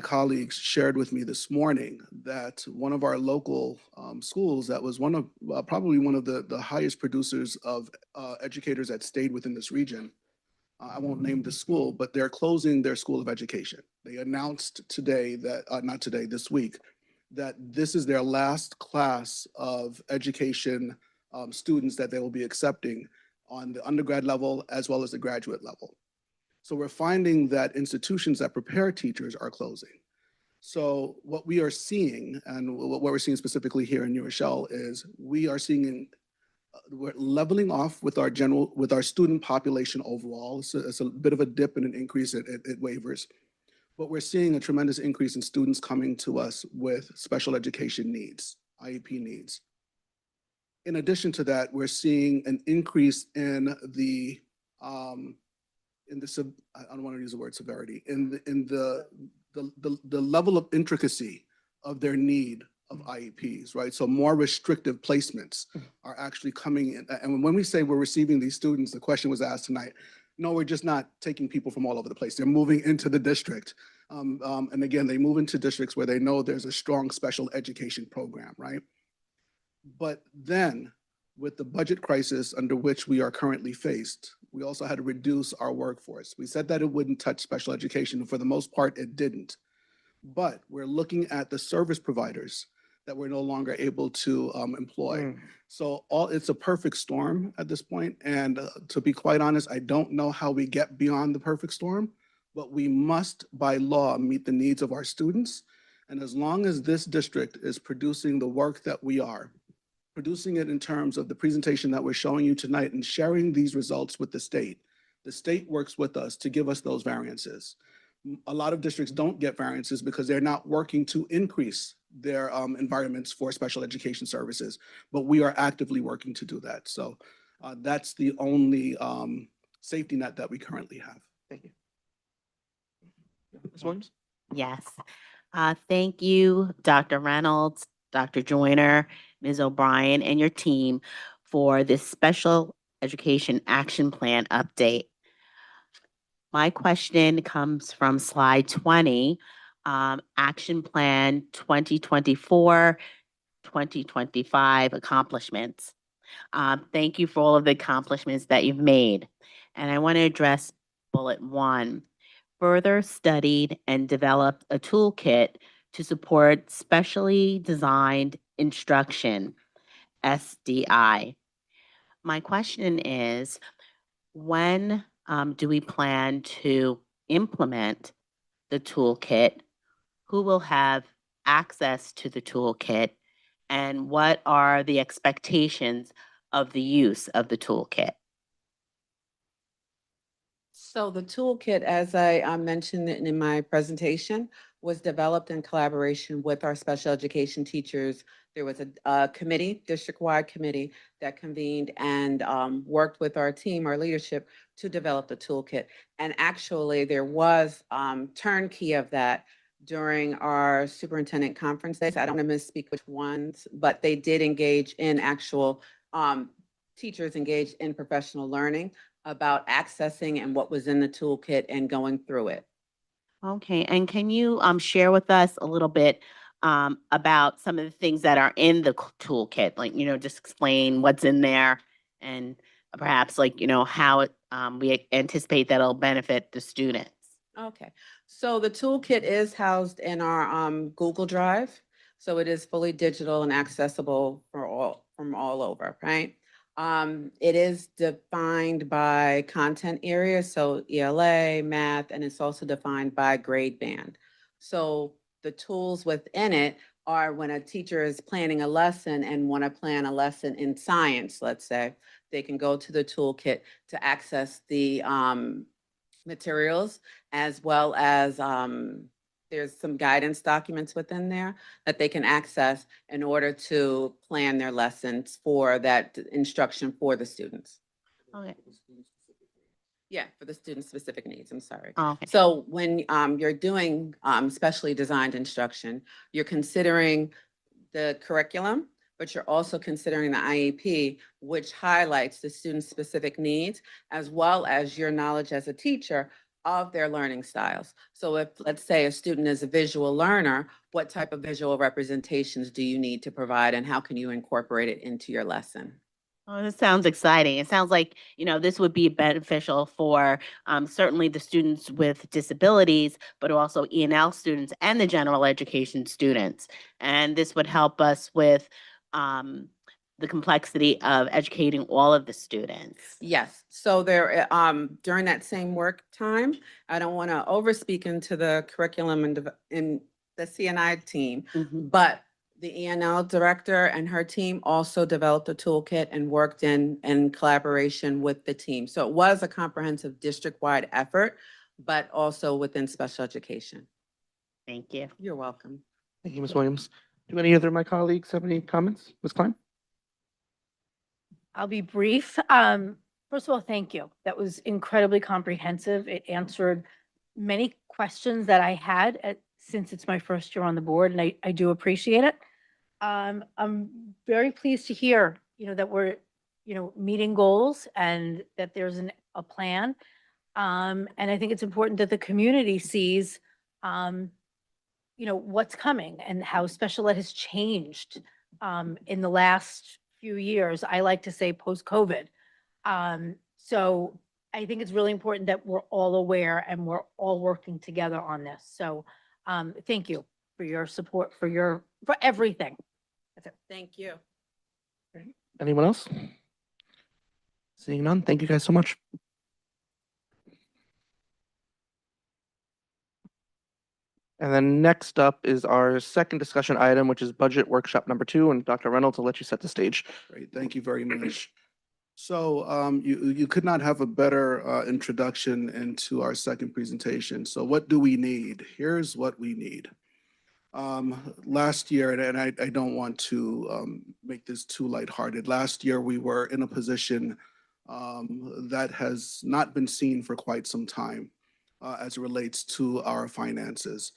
colleagues shared with me this morning that one of our local schools that was probably one of the highest producers of educators that stayed within this region. I won't name the school, but they're closing their school of education. They announced today that, not today, this week, that this is their last class of education students that they will be accepting on the undergrad level as well as the graduate level. So we're finding that institutions that prepare teachers are closing. So what we are seeing, and what we're seeing specifically here in New Rochelle, is we're leveling off with our student population overall. So it's a bit of a dip and an increase at waivers, but we're seeing a tremendous increase in students coming to us with special education needs, IEP needs. In addition to that, we're seeing an increase in the I don't want to use the word severity, in the level of intricacy of their need of IEPs, right? So more restrictive placements are actually coming in. And when we say we're receiving these students, the question was asked tonight, no, we're just not taking people from all over the place. They're moving into the district. And again, they move into districts where they know there's a strong special education program, right? But then with the budget crisis under which we are currently faced, we also had to reduce our workforce. We said that it wouldn't touch special education. For the most part, it didn't. But we're looking at the service providers that we're no longer able to employ. So it's a perfect storm at this point. And to be quite honest, I don't know how we get beyond the perfect storm, but we must by law meet the needs of our students. And as long as this district is producing the work that we are, producing it in terms of the presentation that we're showing you tonight and sharing these results with the state works with us to give us those variances. A lot of districts don't get variances because they're not working to increase their environments for special education services, but we are actively working to do that. So that's the only safety net that we currently have. Thank you. Ms. Williams? Yes. Thank you, Dr. Reynolds, Dr. Joyner, Ms. O'Brien, and your team for this special education action plan update. My question comes from slide 20, Action Plan 2024-2025 accomplishments. Thank you for all of the accomplishments that you've made. And I want to address bullet 1. Further studied and developed a toolkit to support specially designed instruction, SDI. My question is, when do we plan to implement the toolkit? Who will have access to the toolkit? And what are the expectations of the use of the toolkit? So the toolkit, as I mentioned in my presentation, was developed in collaboration with our special education teachers. There was a committee, district-wide committee that convened and worked with our team, our leadership, to develop the toolkit. And actually, there was turnkey of that during our superintendent conference days. I don't want to misspeak which ones, but they did engage in actual teachers engaged in professional learning about accessing and what was in the toolkit and going through it. Okay, and can you share with us a little bit about some of the things that are in the toolkit? Like, just explain what's in there and perhaps like, how it, we anticipate that it'll benefit the students. Okay, so the toolkit is housed in our Google Drive. So it is fully digital and accessible for all from all over, right? It is defined by content areas, so ELA, math, and it's also defined by grade band. So the tools within it are when a teacher is planning a lesson and want to plan a lesson in science, let's say, they can go to the toolkit to access the materials, as well as there's some guidance documents within there that they can access in order to plan their lessons for that instruction for the students. Okay. Yeah, for the student-specific needs, I'm sorry. Okay. So when you're doing specially designed instruction, you're considering the curriculum, but you're also considering the IEP, which highlights the student's specific needs, as well as your knowledge as a teacher of their learning styles. So if, let's say, a student is a visual learner, what type of visual representations do you need to provide, and how can you incorporate it into your lesson? Oh, this sounds exciting. It sounds like, this would be beneficial for certainly the students with disabilities, but also E&L students and the general education students. And this would help us with the complexity of educating all of the students. Yes, so there, during that same work time, I don't want to overspeak into the curriculum and in the CNI team, Mhm. but the ENL director and her team also developed a toolkit and worked in collaboration with the team. So it was a comprehensive district-wide effort, but also within special education. Thank you. You're welcome. Thank you, Ms. Williams. Do any other of my colleagues have any comments? Ms. Klein? I'll be brief. First of all, thank you. That was incredibly comprehensive. It answered many questions that I had since it's my first year on the board, and I do appreciate it. I'm very pleased to hear, that we're, meeting goals and that there's a plan. And I think it's important that the community sees, what's coming and how special ed has changed in the last few years. I like to say post-COVID. So I think it's really important that we're all aware and we're all working together on this. So thank you for your support, for everything. That's it. Thank you. Anyone else? Seeing none, thank you guys so much. And then next up is our second discussion item, which is budget workshop number 2. And Dr. Reynolds, I'll let you set the stage. Great, thank you very much. So you could not have a better introduction into our second presentation. So what do we need? Here's what we need. Last year, and I don't want to make this too lighthearted. Last year, we were in a position that has not been seen for quite some time as it relates to our finances.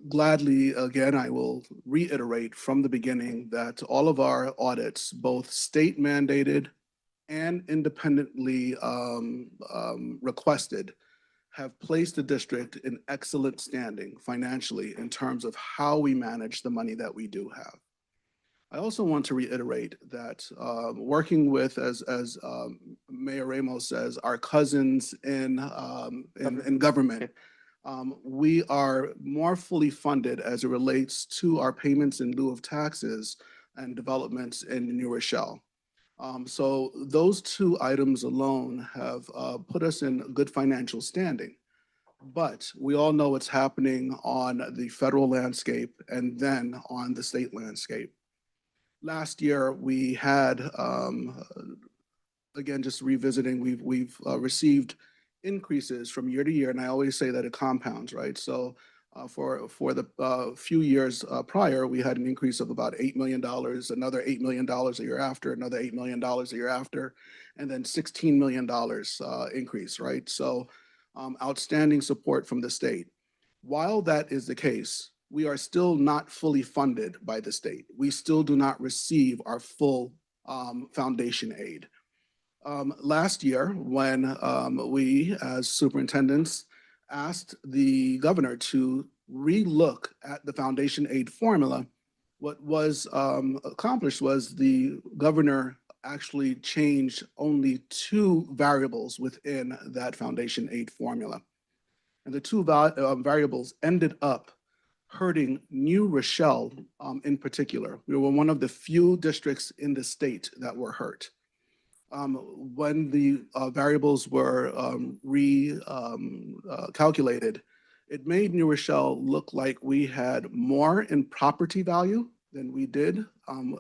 Gladly, again, I will reiterate from the beginning that all of our audits, both state mandated and independently requested, have placed the district in excellent standing financially in terms of how we manage the money that we do have. I also want to reiterate that working with, as Mayor Ramos says, our cousins in government, we are more fully funded as it relates to our payments in lieu of taxes and developments in New Rochelle. So those two items alone have put us in good financial standing. But we all know what's happening on the federal landscape and then on the state landscape. Last year, we had, again, just revisiting, we've received increases from year to year, and I always say that it compounds, right? So for the few years prior, we had an increase of about $8 million, another $8 million a year after, another $8 million a year after, and then $16 million increase, right? So outstanding support from the state. While that is the case, we are still not fully funded by the state. We still do not receive our full foundation aid. Last year, when we as superintendents asked the governor to relook at the foundation aid formula, what was accomplished was the governor actually changed only two variables within that foundation aid formula. And the two variables ended up hurting New Rochelle in particular. We were one of the few districts in the state that were hurt. When the variables were recalculated, it made New Rochelle look like we had more in property value than we did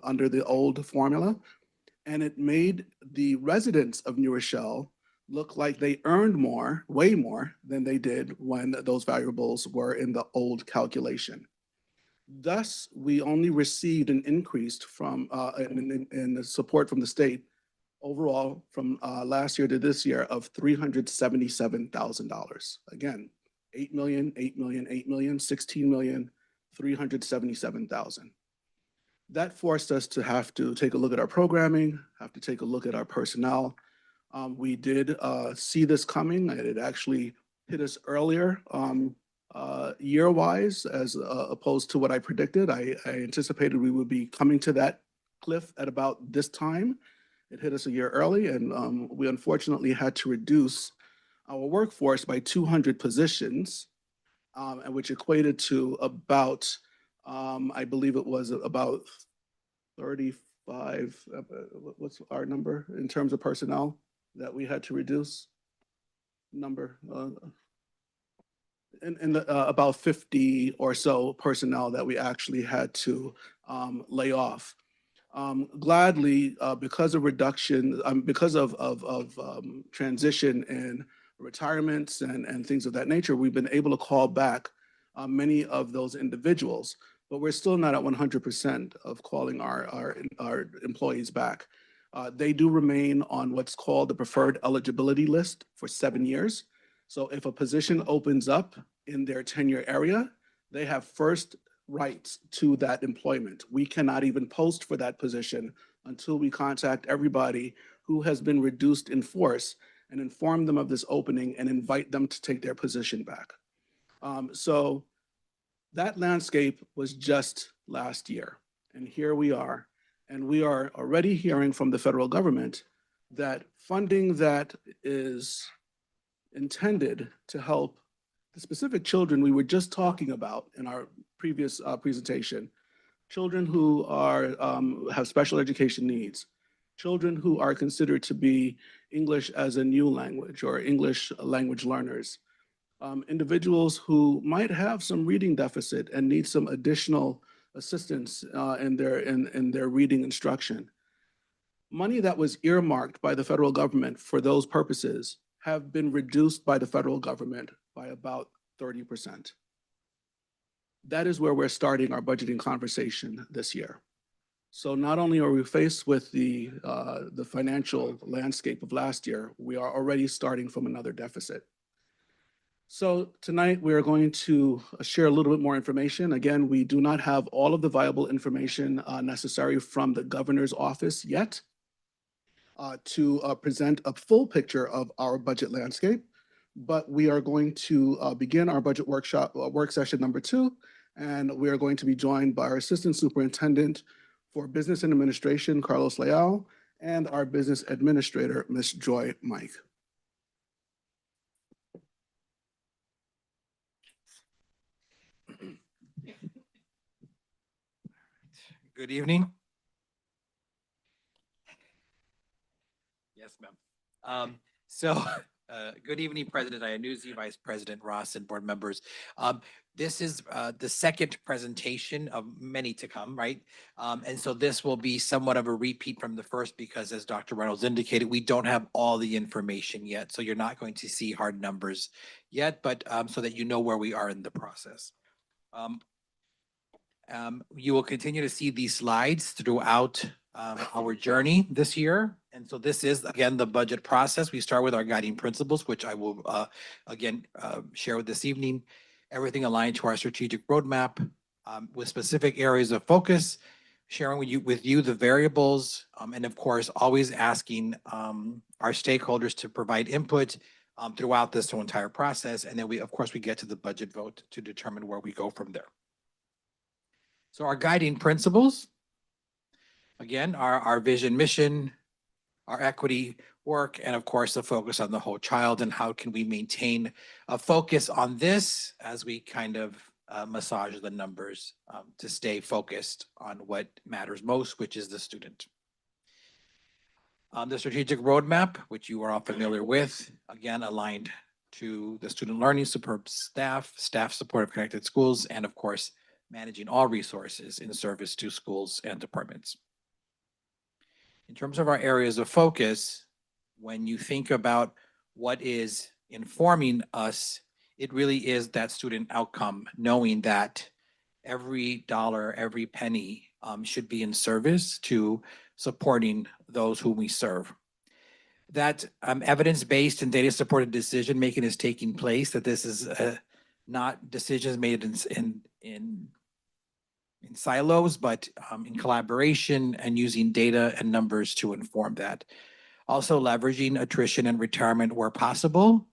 under the old formula. And it made the residents of New Rochelle look like they earned more, way more than they did when those variables were in the old calculation. Thus, we only received an increase from in the support from the state overall from last year to this year of $377,000. Again, 8 million, 8 million, 8 million, 16 million, 377,000. That forced us to have to take a look at our programming, have to take a look at our personnel. We did see this coming, and it actually hit us earlier year-wise as opposed to what I predicted. I anticipated we would be coming to that cliff at about this time. It hit us a year early, and we unfortunately had to reduce our workforce by 200 positions, and which equated to about, I believe it was about 35, what's our number in terms of personnel that we had to reduce? Number, about 50 or so personnel that we actually had to lay off. Gladly, because of reduction, because of transition in retirements and things of that nature, we've been able to call back many of those individuals, but we're still not at 100% of calling our employees back. They do remain on what's called the preferred eligibility list for 7 years. So if a position opens up in their tenure area, they have first rights to that employment. We cannot even post for that position until we contact everybody who has been reduced in force and inform them of this opening and invite them to take their position back. So that landscape was just last year, and here we are. And we are already hearing from the federal government that funding that is intended to help the specific children we were just talking about in our previous presentation, children who are have special education needs, children who are considered to be English as a new language or English language learners, individuals who might have some reading deficit and need some additional assistance in their reading instruction. Money that was earmarked by the federal government for those purposes have been reduced by the federal government by about 30%. That is where we're starting our budgeting conversation this year. So not only are we faced with the financial landscape of last year, we are already starting from another deficit. So tonight we are going to share a little bit more information. Again, we do not have all of the viable information necessary from the governor's office yet to present a full picture of our budget landscape, but we are going to begin our budget workshop, work session number 2, and we are going to be joined by our Assistant Superintendent for Business and Administration, Carlos Leal, and our Business Administrator, Ms. Joy Mike. Good evening. Yes, ma'am. So Good evening, President Iannuzzi, Vice President Ross, and board members. This is the second presentation of many to come, right? And so this will be somewhat of a repeat from the first because, as Dr. Reynolds indicated, we don't have all the information yet. So you're not going to see hard numbers yet, but so that you know where we are in the process. You will continue to see these slides throughout our journey this year. And so this is, again, the budget process. We start with our guiding principles, which I will, again, share with this evening. Everything aligned to our strategic roadmap with specific areas of focus, sharing with you the variables, and of course, always asking our stakeholders to provide input throughout this whole entire process. And then we, of course, we get to the budget vote to determine where we go from there. So our guiding principles, again, are our vision, mission, our equity work, and of course, the focus on the whole child and how can we maintain a focus on this as we kind of massage the numbers to stay focused on what matters most, which is the student. The strategic roadmap, which you are all familiar with, again, aligned to the student learning, superb staff support of connected schools, and of course, managing all resources in service to schools and departments. In terms of our areas of focus, when you think about what is informing us, it really is that student outcome, knowing that every dollar, every penny should be in service to supporting those whom we serve. That evidence-based and data-supported decision-making is taking place, that this is not decisions made in silos, but in collaboration and using data and numbers to inform that. Also leveraging attrition and retirement where possible.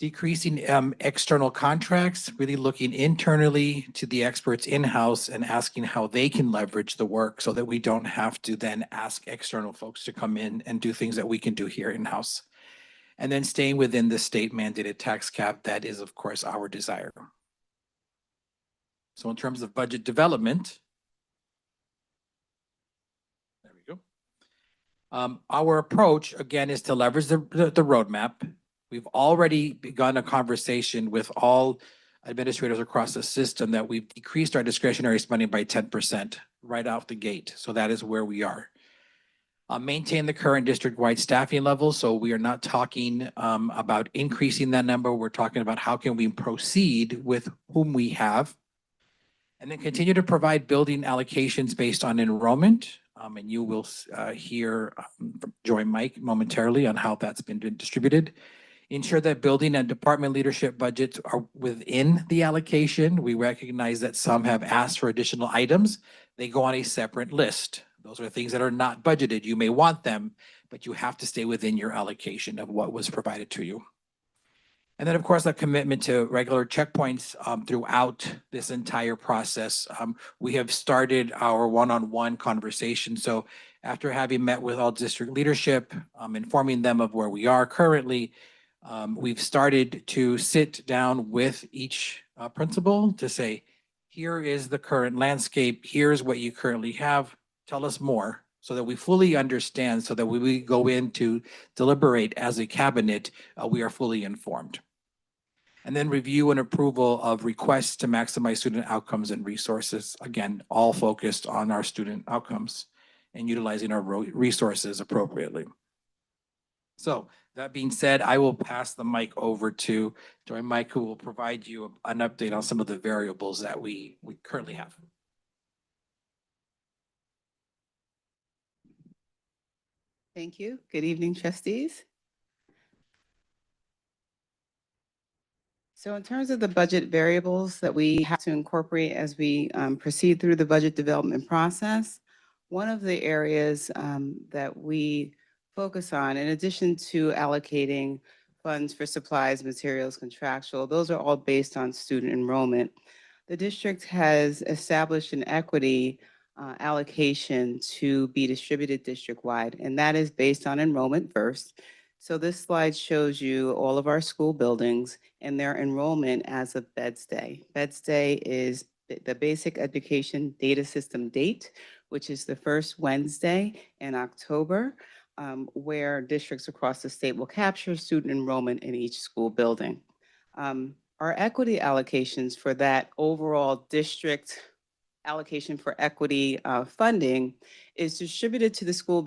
Decreasing external contracts, really looking internally to the experts in-house and asking how they can leverage the work so that we don't have to then ask external folks to come in and do things that we can do here in-house. And then staying within the state mandated tax cap, that is of course our desire. So in terms of budget development, there we go. Our approach, again, is to leverage the roadmap. We've already begun a conversation with all administrators across the system that we've decreased our discretionary spending by 10% right out the gate. So that is where we are. Maintain the current district-wide staffing levels. So we are not talking about increasing that number. We're talking about how can we proceed with whom we have. And then continue to provide building allocations based on enrollment. And you will hear from Joy Mike momentarily on how that's been distributed. Ensure that building and department leadership budgets are within the allocation. We recognize that some have asked for additional items. They go on a separate list. Those are things that are not budgeted. You may want them, but you have to stay within your allocation of what was provided to you. And then, of course, a commitment to regular checkpoints throughout this entire process. We have started our one-on-one conversation. So after having met with all district leadership, informing them of where we are currently, we've started to sit down with each principal to say, here is the current landscape. Here's what you currently have. Tell us more so that we fully understand, so that when we go in to deliberate as a cabinet, we are fully informed. And then review and approval of requests to maximize student outcomes and resources. Again, all focused on our student outcomes and utilizing our resources appropriately. So that being said, I will pass the mic over to Joy Mike, who will provide you an update on some of the variables that we currently have. Thank you. Good evening, trustees. So in terms of the budget variables that we have to incorporate as we proceed through the budget development process, one of the areas that we focus on, in addition to allocating funds for supplies, materials, contractual, those are all based on student enrollment. The district has established an equity allocation to be distributed district-wide, and that is based on enrollment first. So this slide shows you all of our school buildings and their enrollment as of Beds Day. Beds Day is the basic education data system date, which is the first Wednesday in October. where districts across the state will capture student enrollment in each school building. Our equity allocations for that overall district allocation for equity funding is distributed to the school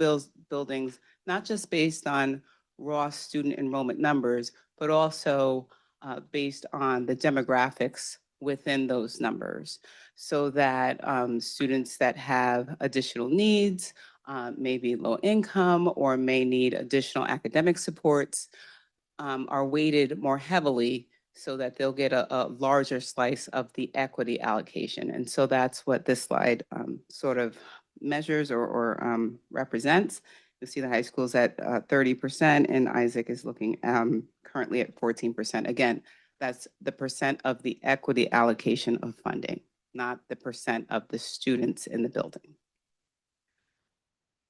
buildings, not just based on raw student enrollment numbers, but also based on the demographics within those numbers, so that students that have additional needs, maybe low income, or may need additional academic supports, are weighted more heavily so that they'll get a larger slice of the equity allocation. And so that's what this slide sort of measures or represents. You'll see the high school's at 30%, and Isaac is looking currently at 14%. Again, that's the percent of the equity allocation of funding, not the percent of the students in the building.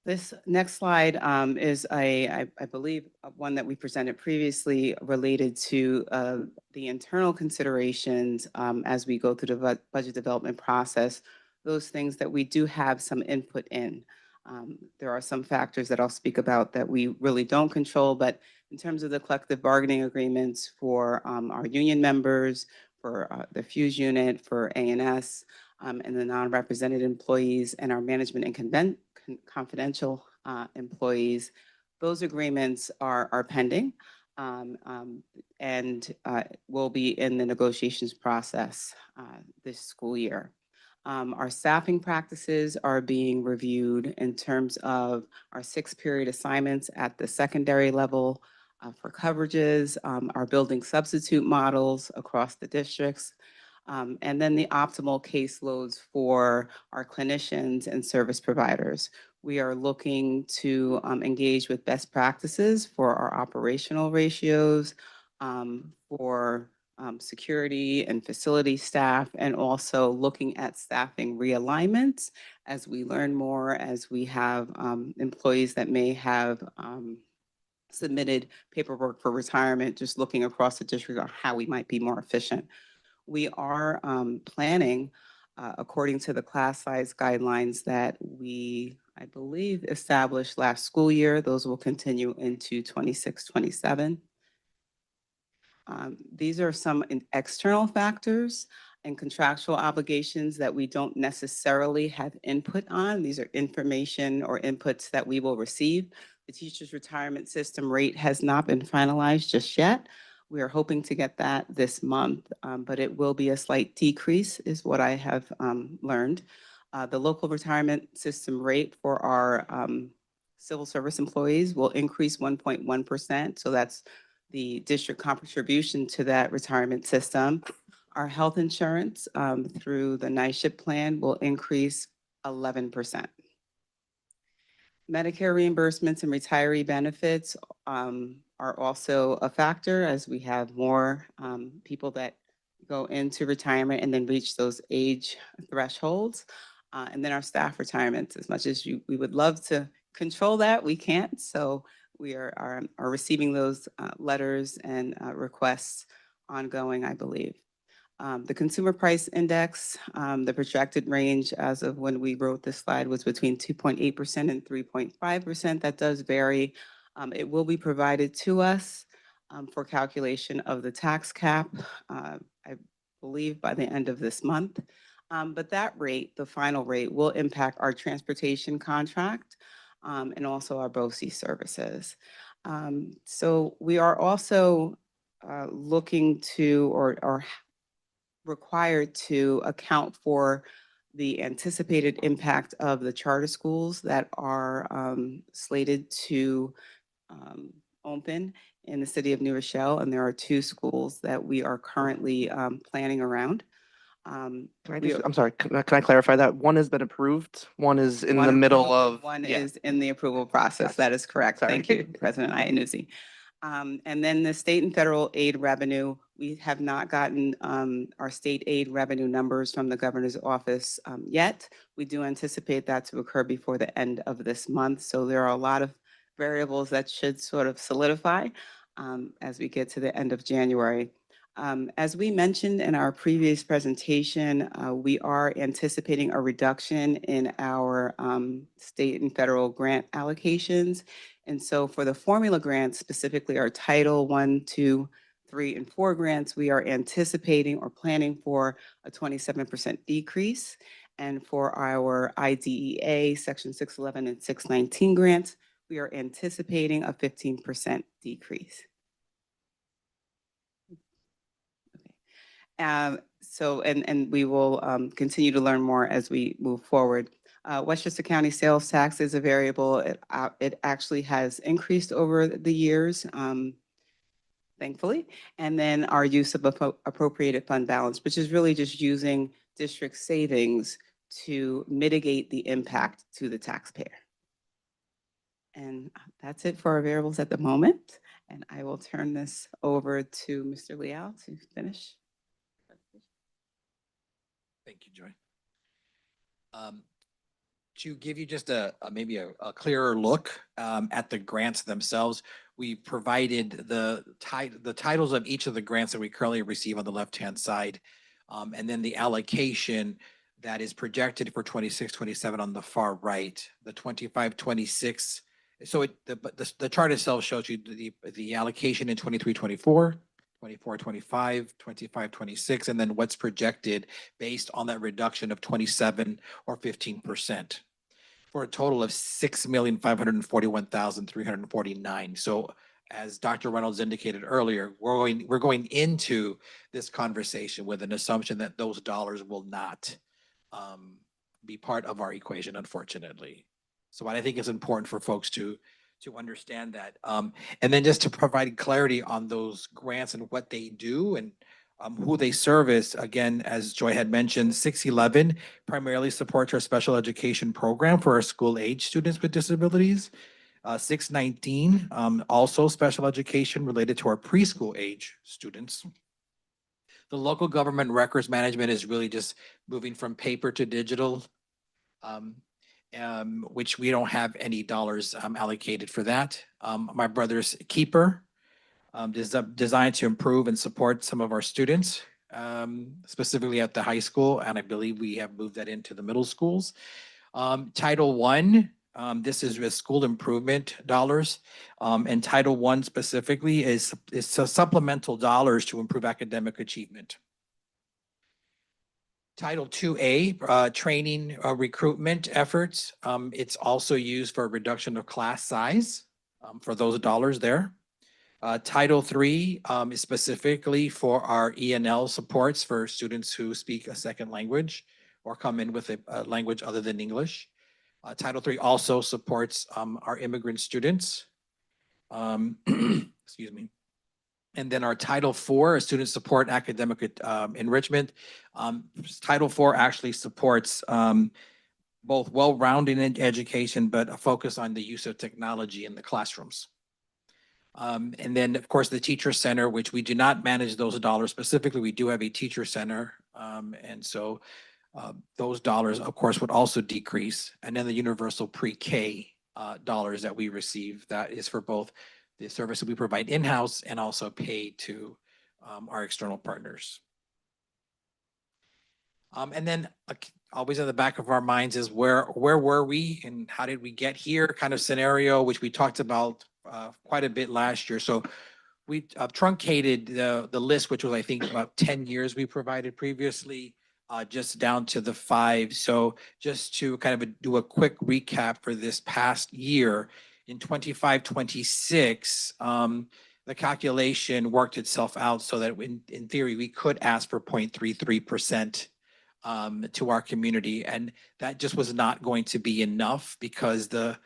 This next slide is I believe, one that we presented previously related to the internal considerations as we go through the budget development process, those things that we do have some input in. There are some factors that I'll speak about that we really don't control, but in terms of the collective bargaining agreements for our union members, for the Fuse unit, for ANS, and the non-represented employees, and our management and confidential employees, those agreements are pending and will be in the negotiations process this school year. Our staffing practices are being reviewed in terms of our 6-period assignments at the secondary level for coverages, our building substitute models across the districts, and then the optimal caseloads for our clinicians and service providers. We are looking to engage with best practices for our operational ratios, for security and facility staff, and also looking at staffing realignments as we learn more, as we have employees that may have submitted paperwork for retirement, just looking across the district on how we might be more efficient. We are planning, according to the class size guidelines that we, I believe, established last school year. Those will continue into 26, 27. These are some external factors and contractual obligations that we don't necessarily have input on. These are information or inputs that we will receive. The teacher's retirement system rate has not been finalized just yet. We are hoping to get that this month, but it will be a slight decrease is what I have learned. The local retirement system rate for our civil service employees will increase 1.1%. So that's the district contribution to that retirement system. Our health insurance through the NISHIP plan will increase 11%. Medicare reimbursements and retiree benefits are also a factor as we have more people that go into retirement and then reach those age thresholds. And then our staff retirements, as much as we would love to control that, we can't. So we are receiving those letters and requests ongoing, I believe. The consumer price index, the projected range as of when we wrote this slide was between 2.8% and 3.5%. That does vary. It will be provided to us for calculation of the tax cap, I believe by the end of this month. But that rate, the final rate, will impact our transportation contract and also our BOE services. So we are also looking to or required to account for the anticipated impact of the charter schools that are slated to open in the city of New Rochelle. And there are 2 schools that we are currently planning around. I'm sorry, can I clarify that? One has been approved, one is in One the middle approval, of. One yeah. is in the approval process. Yes. That is correct. Sorry. Thank you, President Iannuzzi. And then the state and federal aid revenue, we have not gotten our state aid revenue numbers from the governor's office yet. We do anticipate that to occur before the end of this month. So there are a lot of variables that should sort of solidify as we get to the end of January. As we mentioned in our previous presentation, we are anticipating a reduction in our state and federal grant allocations. And so for the formula grants, specifically our Title 1, 2, 3, and 4 grants, we are anticipating or planning for a 27% decrease. And for our IDEA Section 611 and 619 grants, we are anticipating a 15% decrease. And we will continue to learn more as we move forward. Westchester County sales tax is a variable. It actually has increased over the years, thankfully. And then our use of appropriated fund balance, which is really just using district savings to mitigate the impact to the taxpayer. And that's it for our variables at the moment. And I will turn this over to Mr. Leal to finish. Thank you, Joy. To give you just maybe a clearer look at the grants themselves, we provided the titles of each of the grants that we currently receive on the left-hand side, and then the allocation that is projected for 26-27 on the far right. The 25-26. So the chart itself shows you the allocation in 23-24. 24-25, 25-26, and then what's projected based on that reduction of 27 or 15% for a total of 6,541,349. So as Dr. Reynolds indicated earlier, we're going into this conversation with an assumption that those dollars will not be part of our equation, unfortunately. So I think it's important for folks to understand that. And then just to provide clarity on those grants and what they do and who they service, again, as Joy had mentioned, 611 primarily supports our special education program for our school age students with disabilities. 619, also special education related to our preschool age students. The local government records management is really just moving from paper to digital. Which we don't have any dollars allocated for that. My brother's keeper is designed to improve and support some of our students, specifically at the high school, and I believe we have moved that into the middle schools. Title I, this is with school improvement dollars, and Title I specifically is supplemental dollars to improve academic achievement. Title IIA, training recruitment efforts. It's also used for a reduction of class size for those dollars there. Title III is specifically for our E&L supports for students who speak a second language or come in with a language other than English. Title III also supports our immigrant students. Excuse me. And then our Title IV, student support academic enrichment. Title IV actually supports both well-rounded education, but a focus on the use of technology in the classrooms. And then, of course, the Teacher Center, which we do not manage those dollars specifically. We do have a Teacher Center. And so those dollars, of course, would also decrease. And then the Universal Pre-K dollars that we receive, that is for both the service that we provide in-house and also paid to our external partners. And then always in the back of our minds is where were we and how did we get here kind of scenario, which we talked about quite a bit last year. So we truncated the list, which was, I think, about 10 years we provided previously, just down to the 5. So just to kind of do a quick recap for this past year, in 25-26, the calculation worked itself out so that in theory, we could ask for 0.33% to our community. And that just was not going to be enough because the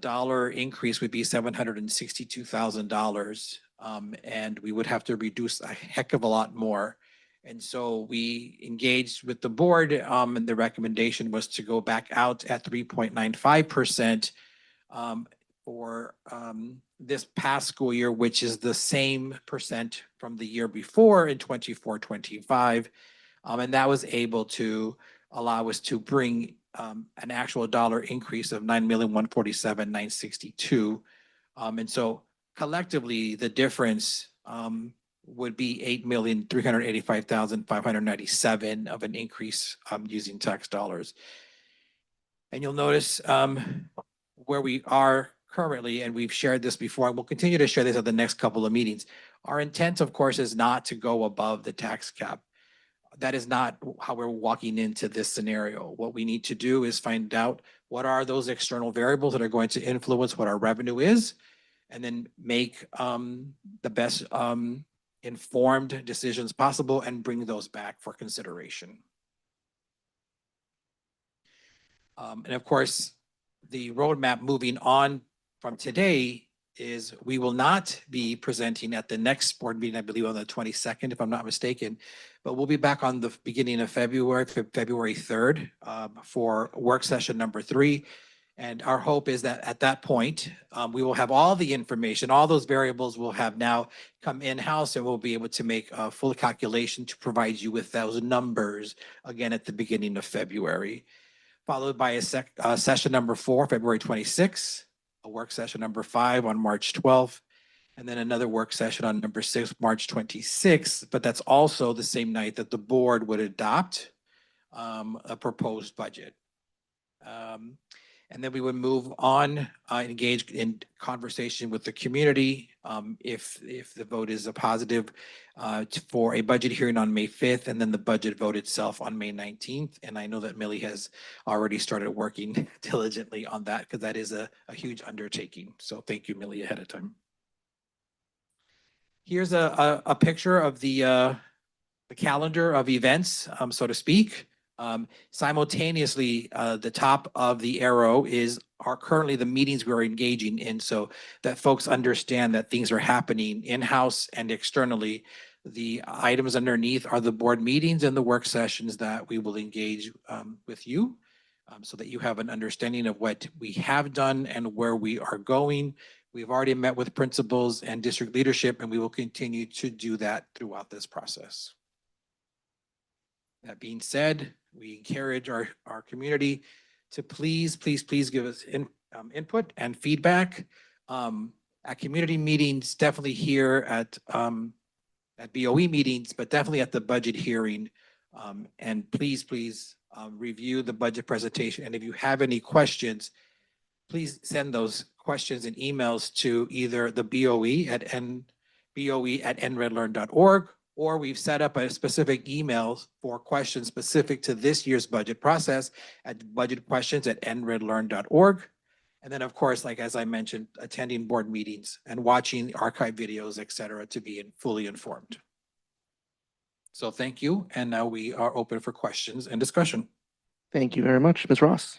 dollar increase would be $762,000. And we would have to reduce a heck of a lot more. And so we engaged with the board, and the recommendation was to go back out at 3.95%. For this past school year, which is the same percent from the year before in 24-25. And that was able to allow us to bring an actual dollar increase of $9,147,962. And so collectively, the difference would be 8,385,597 of an increase using tax dollars. And you'll notice where we are currently, and we've shared this before, and we'll continue to share this at the next couple of meetings. Our intent, of course, is not to go above the tax cap. That is not how we're walking into this scenario. What we need to do is find out what are those external variables that are going to influence what our revenue is, and then make the best informed decisions possible and bring those back for consideration. And of course, the roadmap moving on from today is we will not be presenting at the next board meeting, I believe on the 22nd, if I'm not mistaken, but we'll be back on the beginning of February, February 3rd, for work session number 3. And our hope is that at that point, we will have all the information, all those variables will have now come in-house, and we'll be able to make a full calculation to provide you with those numbers again at the beginning of February, followed by a session number 4, February 26th, a work session number 5 on March 12th, and then another work session on number 6, March 26th. But that's also the same night that the board would adopt a proposed budget. And then we would move on, engage in conversation with the community. If the vote is a positive for a budget hearing on May 5th, and then the budget vote itself on May 19th. And I know that Millie has already started working diligently on that, because that is a huge undertaking. So thank you, Millie, ahead of time. Here's a picture of the calendar of events, so to speak. Simultaneously, the top of the arrow are currently the meetings we're engaging in, so that folks understand that things are happening in-house and externally. The items underneath are the board meetings and the work sessions that we will engage with you, so that you have an understanding of what we have done and where we are going. We've already met with principals and district leadership, and we will continue to do that throughout this process. That being said, we encourage our community to please give us input and feedback at community meetings, definitely here at BOE meetings, but definitely at the budget hearing. And please review the budget presentation. And if you have any questions, please send those questions and emails to either the BOE at nredlearn.org, or we've set up a specific email for questions specific to this year's budget process at budgetquestions@nredlearn.org. And then, of course, like as I mentioned, attending board meetings and watching archive videos, et cetera, to be fully informed. So thank you. And now we are open for questions and discussion. Thank you very much, Ms. Ross.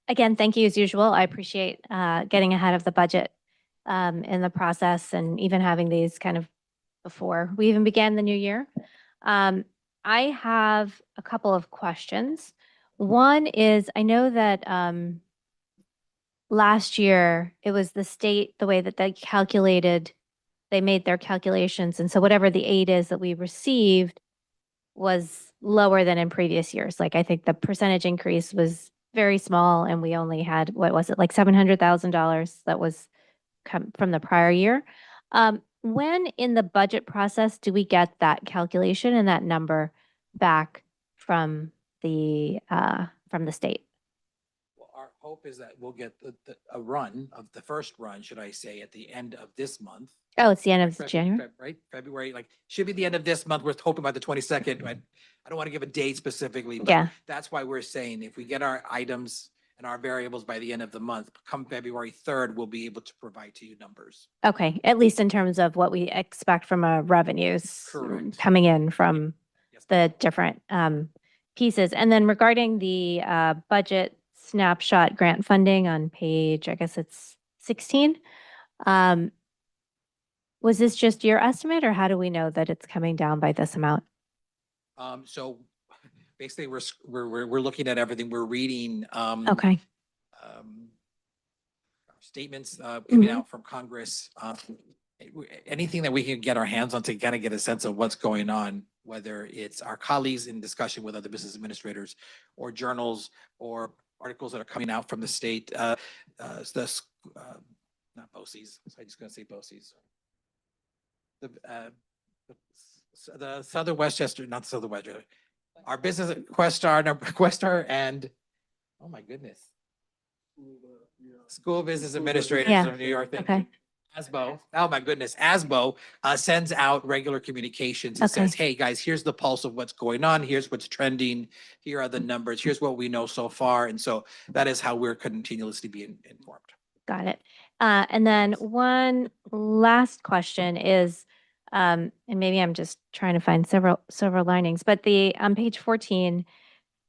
Again, thank you as usual. I appreciate getting ahead of the budget in the process, and even having these kind of before we even began the new year. I have a couple of questions. One is, I know that last year it was the state, the way that they made their calculations. And so whatever the aid is that we received was lower than in previous years. Like, I think the percentage increase was very small, and we only had, what was it, like $700,000 that was from the prior year. When in the budget process do we get that calculation and that number back from the state? Well, our hope is that we'll get a run of the first run, should I say, at the end of this month. Oh, it's the end of Right, January? right? February, like, should be the end of this month. We're hoping by the 22nd, but I don't want to give a date specifically. But Yeah. that's why we're saying if we get our items and our variables by the end of the month, come February 3rd, we'll be able to provide to you numbers. Okay, at least in terms of what we expect from revenues Correct. coming in from Yes. the different pieces. And then regarding the budget snapshot grant funding on page, I guess it's 16. Was this just your estimate, or how do we know that it's coming down by this amount? So basically, we're looking at everything. We're reading Okay, statements coming out from Congress. Anything that we can get our hands on to kind of get a sense of what's going on, whether it's our colleagues in discussion with other business administrators, or journals, or articles that are coming out from the state, not BOCES, so I'm just going to say BOCES. the Southern Westchester, not Southern Westchester, our business Questar and, oh my goodness. School Business Administrators Yeah. of New York. Thank Okay. you. ASBO, oh my goodness, ASBO sends out regular communications and says, Okay. hey, guys, here's the pulse of what's going on. Here's what's trending. Here are the numbers. Here's what we know so far. And so that is how we're continuously being informed. Got it. And then one last question is, and maybe I'm just trying to find several linings, but on page 14,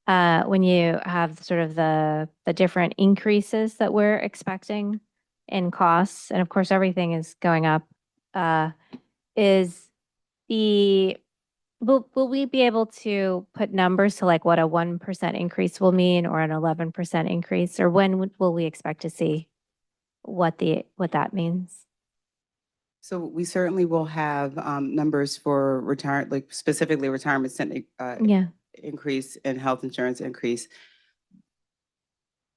when you have sort of the different increases that we're expecting in costs, and of course, everything is going up, is will we be able to put numbers to like what a 1% increase will mean or an 11% increase, or when will we expect to see what that means? So we certainly will have numbers for like specifically retirement Yeah. increase and health insurance increase.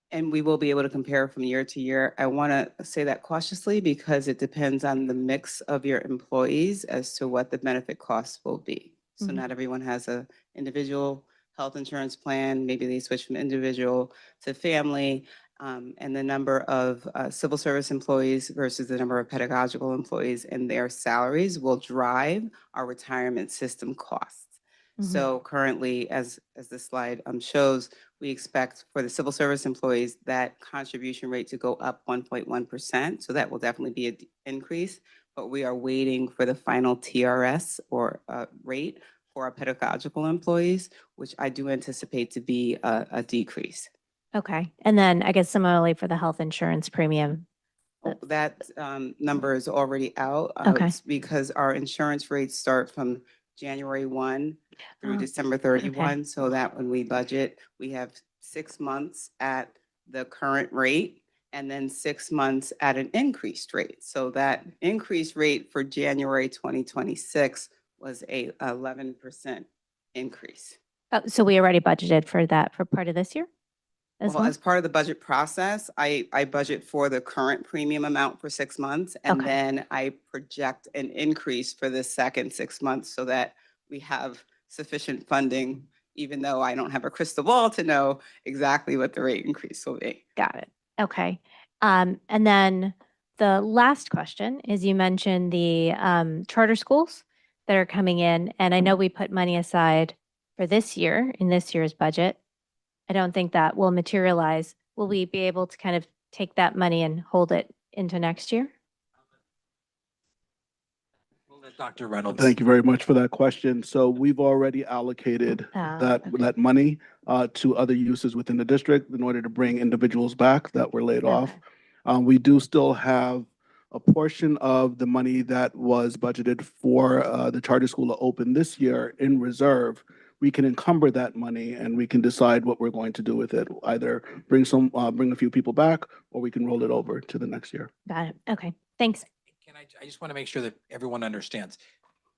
And we will be able to compare from year to year. I want to say that cautiously because it depends on the mix of your employees as to what the benefit costs will be. So Mhm. not everyone has a individual health insurance plan. Maybe they switch from individual to family. And the number of civil service employees versus the number of pedagogical employees and their salaries will drive our retirement system costs. Mhm. So currently, as the slide shows, we expect for the civil service employees that contribution rate to go up 1.1%. So that will definitely be an increase, but we are waiting for the final TRS or rate for our pedagogical employees, which I do anticipate to be a decrease. Okay. And then I guess similarly for the health insurance premium. That number is already out. Okay. It's because our insurance rates start from January 1 through Oh, December 31. So that when we budget, we have 6 months at the current rate and then 6 months at an increased rate. So that increased rate for January 2026 was a 11% increase. Oh, so we already budgeted for that for part of this year as Well, well? as part of the budget process, I budget for the current premium amount for 6 months. And Okay. then I project an increase for the second 6 months so that we have sufficient funding, even though I don't have a crystal ball to know exactly what the rate increase will be. Got it. Okay. And then the last question is you mentioned the charter schools that are coming in, and I know we put money aside for this year in this year's budget. I don't think that will materialize. Will we be able to kind of take that money and hold it into next year? We'll let Dr. Reynolds. Thank you very much for that question. So we've already allocated that money to other uses within the district in order to bring individuals back that were laid off. We do still have a portion of the money that was budgeted for the charter school to open this year in reserve. We can encumber that money and we can decide what we're going to do with it. Either bring a few people back, or we can roll it over to the next year. Got it. Okay. Thanks. I just want to make sure that everyone understands.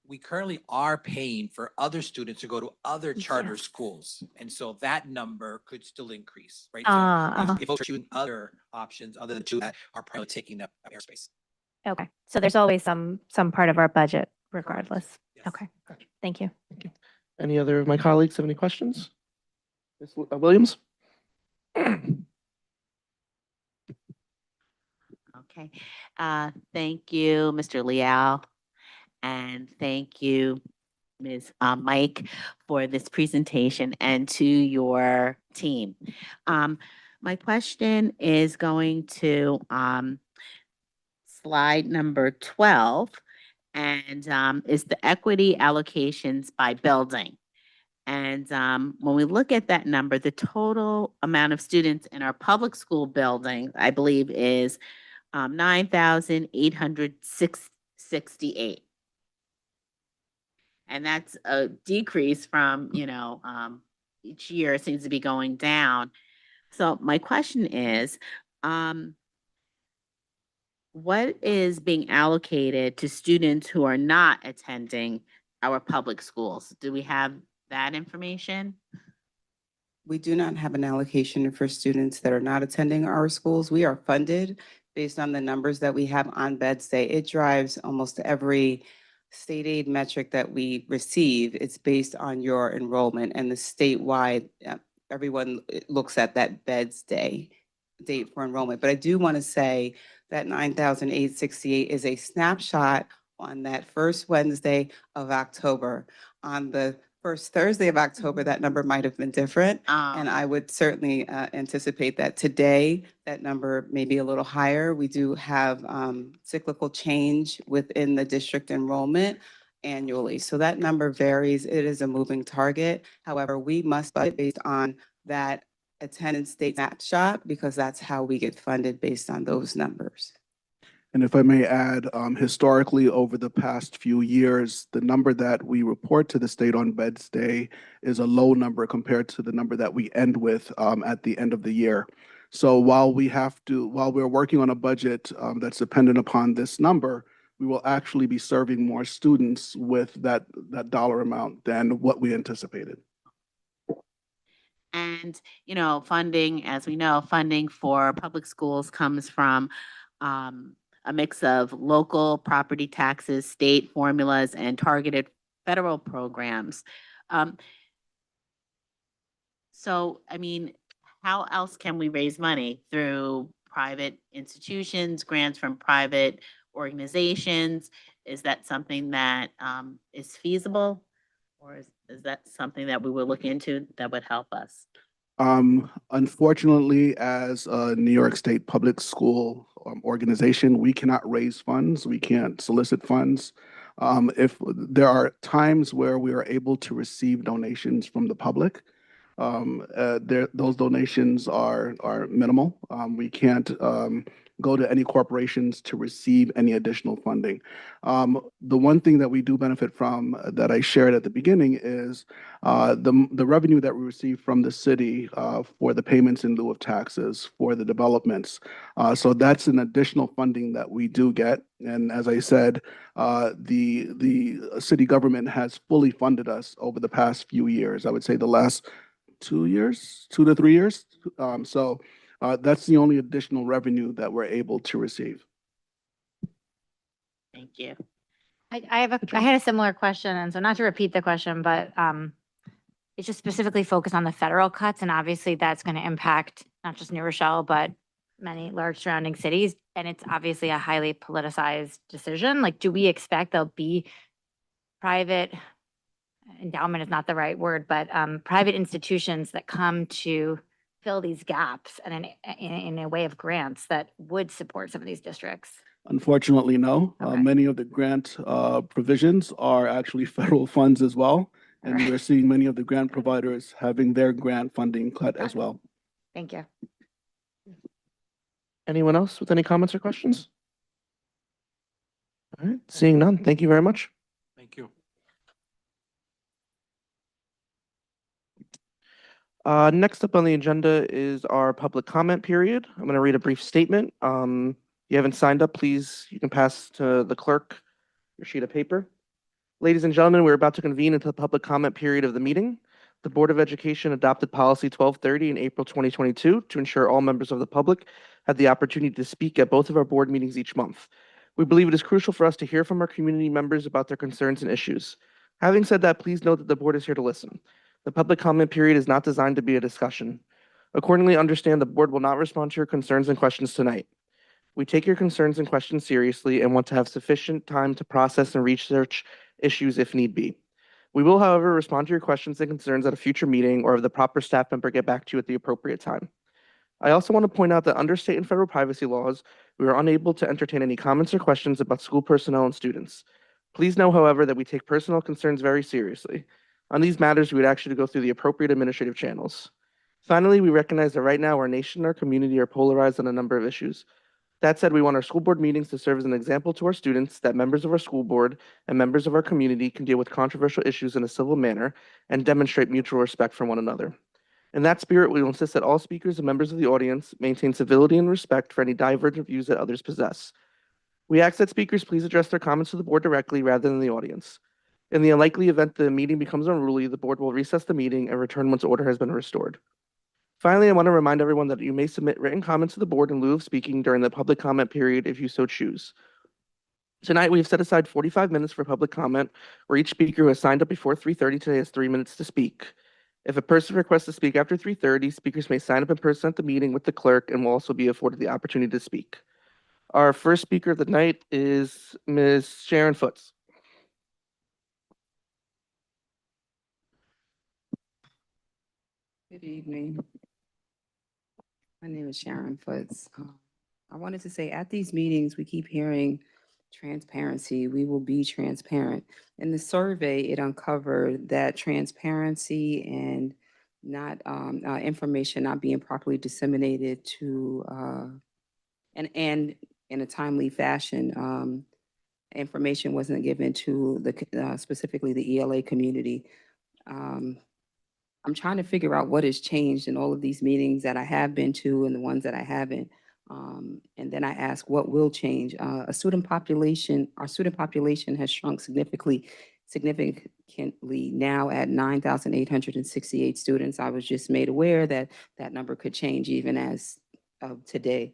We currently are paying for other students to go to other charter Yes. schools. And so that number could still increase, right? Uh-huh. If folks are choosing other options other than two that are primarily taking up airspace. Okay. So there's always some part of our budget regardless. Yes. Okay. Thank you. Any other of my colleagues have any questions? Ms. Williams? Okay. Thank you, Mr. Liao. And thank you, Ms. Mike, for this presentation and to your team. My question is going to slide number 12, and is the equity allocations by building. And when we look at that number, the total amount of students in our public school building, I believe, is 9,868. And that's a decrease from, each year it seems to be going down. So my question is, what is being allocated to students who are not attending our public schools? Do we have that information? We do not have an allocation for students that are not attending our schools. We are funded based on the numbers that we have on bed stay. It drives almost every state aid metric that we receive. It's based on your enrollment, and the statewide, everyone looks at that beds date for enrollment. But I do want to say that 9,868 is a snapshot on that first Wednesday of October. On the first Thursday of October, that number might have been different. And I would certainly anticipate that today, that number may be a little higher. We do have cyclical change within the district enrollment annually. So that number varies. It is a moving target. However, we must budget based on that attendance date snapshot because that's how we get funded based on those numbers. And if I may add, historically, over the past few years, the number that we report to the state on Beds Day is a low number compared to the number that we end with at the end of the year. So while we're working on a budget that's dependent upon this number, we will actually be serving more students with that dollar amount than what we anticipated. And, funding, as we know, funding for public schools comes from a mix of local property taxes, state formulas, and targeted federal programs. So, how else can we raise money? Through private institutions, grants from private organizations? Is that something that is feasible? Or is that something that we will look into that would help us? Unfortunately, as a New York State public school organization, we cannot raise funds. We can't solicit funds. If there are times where we are able to receive donations from the public, those donations are minimal. We can't go to any corporations to receive any additional funding. The one thing that we do benefit from that I shared at the beginning is the revenue that we receive from the city for the payments in lieu of taxes for the developments. So that's an additional funding that we do get. And as I said, the city government has fully funded us over the past few years. I would say the last 2 years, 2 to 3 years. So that's the only additional revenue that we're able to receive. Thank you. I had a similar question, and so not to repeat the question, but it's just specifically focused on the federal cuts, and obviously that's going to impact not just New Rochelle, but many large surrounding cities, and it's obviously a highly politicized decision. Like, do we expect there'll be private endowment is not the right word, but private institutions that come to fill these gaps and in a way of grants that would support some of these districts? Unfortunately, no. Okay. Many of the grant provisions are actually federal funds as well. And Right. we're seeing many of the grant providers having their grant funding cut as well. Thank you. Anyone else with any comments or questions? All right, seeing none, thank you very much. Thank you. Next up on the agenda is our public comment period. I'm going to read a brief statement. You haven't signed up, please, you can pass to the clerk your sheet of paper. Ladies and gentlemen, we're about to convene into the public comment period of the meeting. The Board of Education adopted Policy 1230 in April 2022 to ensure all members of the public had the opportunity to speak at both of our board meetings each month. We believe it is crucial for us to hear from our community members about their concerns and issues. Having said that, please note that the board is here to listen. The public comment period is not designed to be a discussion. Accordingly, understand the board will not respond to your concerns and questions tonight. We take your concerns and questions seriously and want to have sufficient time to process and research issues if need be. We will, however, respond to your questions and concerns at a future meeting or have the proper staff member get back to you at the appropriate time. I also want to point out that under state and federal privacy laws, we are unable to entertain any comments or questions about school personnel and students. Please know, however, that we take personal concerns very seriously. On these matters, we would ask you to go through the appropriate administrative channels. Finally, we recognize that right now our nation and our community are polarized on a number of issues. That said, we want our school board meetings to serve as an example to our students that members of our school board and members of our community can deal with controversial issues in a civil manner and demonstrate mutual respect for one another. In that spirit, we will insist that all speakers and members of the audience maintain civility and respect for any divergent views that others possess. We ask that speakers please address their comments to the board directly rather than the audience. In the unlikely event the meeting becomes unruly, the board will recess the meeting and return once order has been restored. Finally, I want to remind everyone that you may submit written comments to the board in lieu of speaking during the public comment period if you so choose. Tonight, we've set aside 45 minutes for public comment, where each speaker who has signed up before 3:30 today has 3 minutes to speak. If a person requests to speak after 3:30, speakers may sign up in person at the meeting with the clerk and will also be afforded the opportunity to speak. Our first speaker of the night is Ms. Sharon Foots. Good evening. My name is Sharon Foots. I wanted to say at these meetings, we keep hearing transparency. We will be transparent. In the survey, it uncovered that transparency and not information not being properly disseminated to and in a timely fashion. Information wasn't given to the specifically the ELA community. I'm trying to figure out what has changed in all of these meetings that I have been to and the ones that I haven't. And then I ask what will change. Our student population has shrunk significantly now at 9,868 students. I was just made aware that that number could change even as of today.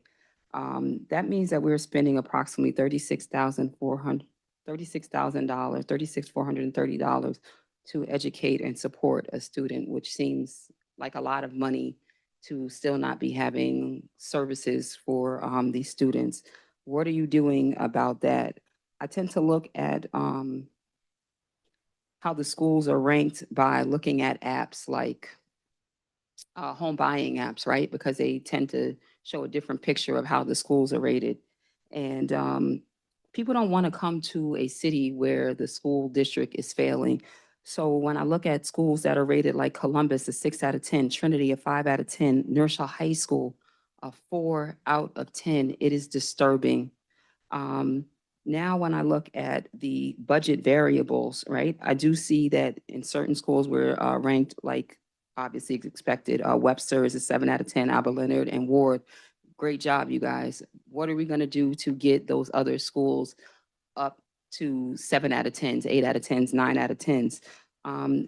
That means that we're spending approximately $36,430, $36,430 to educate and support a student, which seems like a lot of money to still not be having services for these students. What are you doing about that? I tend to look at how the schools are ranked by looking at apps like home buying apps, right? Because they tend to show a different picture of how the schools are rated. And people don't want to come to a city where the school district is failing. So when I look at schools that are rated like Columbus, a 6 out of 10, Trinity, a 5 out of 10, Nershaw High School, a 4 out of 10, it is disturbing. Now, when I look at the budget variables, right, I do see that in certain schools we're ranked like obviously expected. Webster is a 7 out of 10, Albert Leonard and Ward. Great job, you guys. What are we going to do to get those other schools up to 7 out of 10s, 8 out of 10s, 9 out of 10s?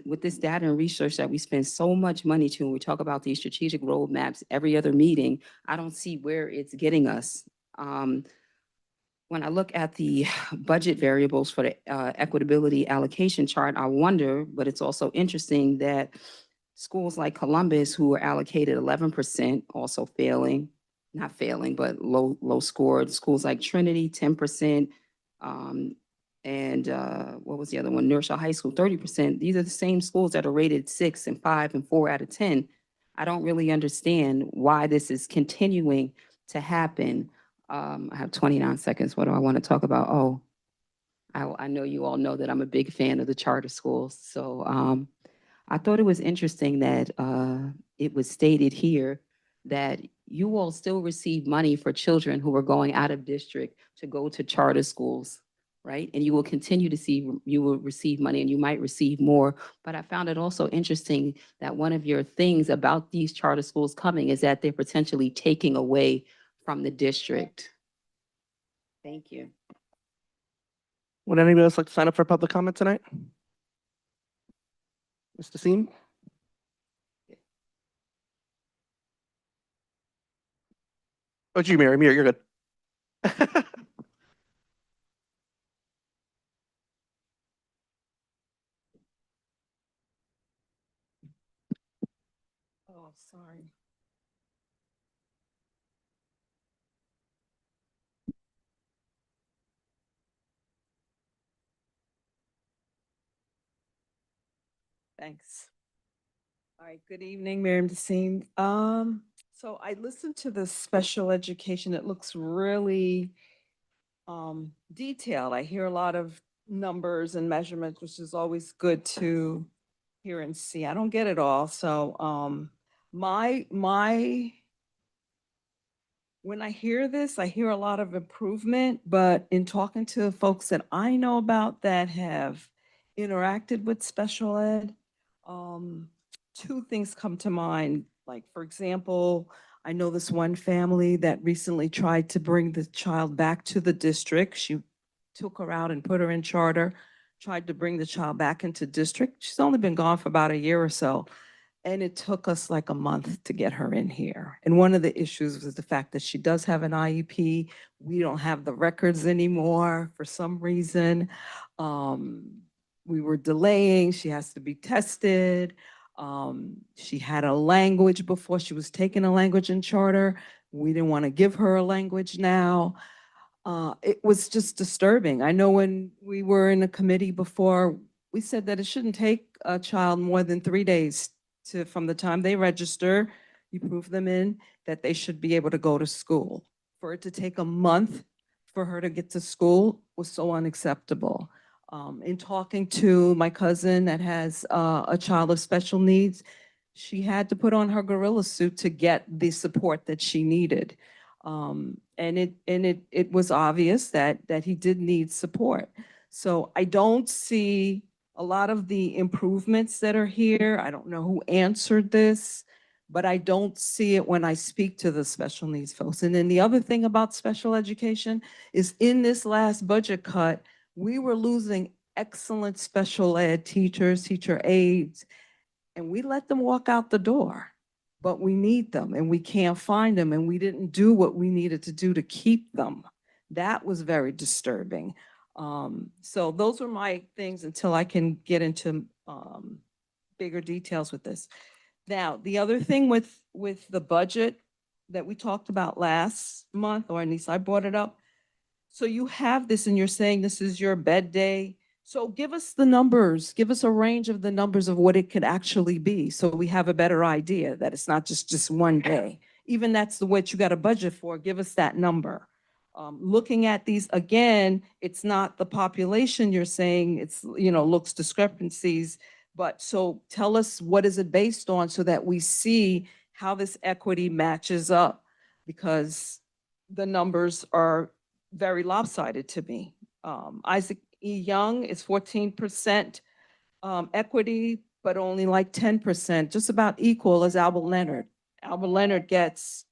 With this data and research that we spend so much money to, and we talk about these strategic roadmaps every other meeting, I don't see where it's getting us. When I look at the budget variables for the equitability allocation chart, I wonder, but it's also interesting that schools like Columbus, who were allocated 11%, also failing, not failing, but low scored. Schools like Trinity, 10%, and what was the other one? Nershaw High School, 30%. These are the same schools that are rated 6 and 5 and 4 out of 10. I don't really understand why this is continuing to happen. I have 29 seconds. What do I want to talk about? Oh, I know you all know that I'm a big fan of the charter schools. So I thought it was interesting that it was stated here that you all still receive money for children who are going out of district to go to charter schools, right? And you will continue to see, you will receive money and you might receive more. But I found it also interesting that one of your things about these charter schools coming is that they're potentially taking away from the district. Thank you. Would anybody else like to sign up for public comment tonight? Mr. Seam? Oh, gee, Mary, you're good. Oh, sorry. Thanks. All right, good evening, Miriam Desim. So I listened to the special education. It looks really detailed. I hear a lot of numbers and measurements, which is always good to hear and see. I don't get it all. So my when I hear this, I hear a lot of improvement, but in talking to folks that I know about that have interacted with special ed, two things come to mind. Like, for example, I know this one family that recently tried to bring the child back to the district. She took her out and put her in charter, tried to bring the child back into district. She's only been gone for about a year or so. And it took us like a month to get her in here. And one of the issues was the fact that she does have an IEP. We don't have the records anymore for some reason. We were delaying, she has to be tested. She had a language before, she was taking a language in charter. We didn't want to give her a language now. It was just disturbing. I know when we were in a committee before, we said that it shouldn't take a child more than 3 days to, from the time they register, you prove them in, that they should be able to go to school. For it to take a month for her to get to school was so unacceptable. In talking to my cousin that has a child of special needs, she had to put on her gorilla suit to get the support that she needed. And it was obvious that he did need support. So I don't see a lot of the improvements that are here. I don't know who answered this, but I don't see it when I speak to the special needs folks. And then the other thing about special education is in this last budget cut, we were losing excellent special ed teachers, teacher aides, and we let them walk out the door. But we need them and we can't find them, and we didn't do what we needed to do to keep them. That was very disturbing. So those were my things until I can get into bigger details with this. Now, the other thing with the budget that we talked about last month, or at least I brought it up. So you have this and you're saying this is your bed day. So give us the numbers, give us a range of the numbers of what it could actually be, so we have a better idea that it's not just one day. Even that's what you got a budget for, give us that number. Looking at these, again, it's not the population you're saying, it's, looks discrepancies, but so tell us what is it based on so that we see how this equity matches up, because the numbers are very lopsided to me. Isaac E. Young is 14% equity, but only like 10%, just about equal as Albert Leonard. Albert Leonard gets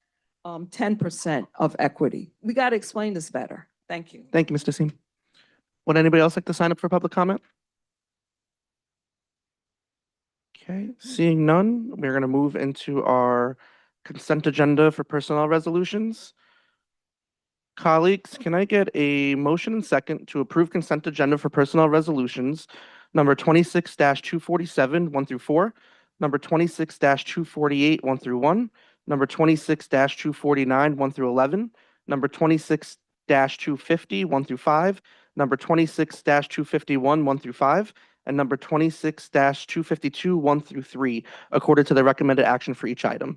10% of equity. We got to explain this better. Thank you. Thank you, Ms. Dassim. Would anybody else like to sign up for public comment? Okay, seeing none, we're going to move into our consent agenda for personnel resolutions. Colleagues, can I get a motion and second to approve consent agenda for personnel resolutions number 26-247, 1 through 4, number 26-248, 1 through 1, number 26-249, 1 through 11, number 26-250, 1 through 5, number 26-251, 1 through 5, and number 26-252, 1 through 3, according to the recommended action for each item.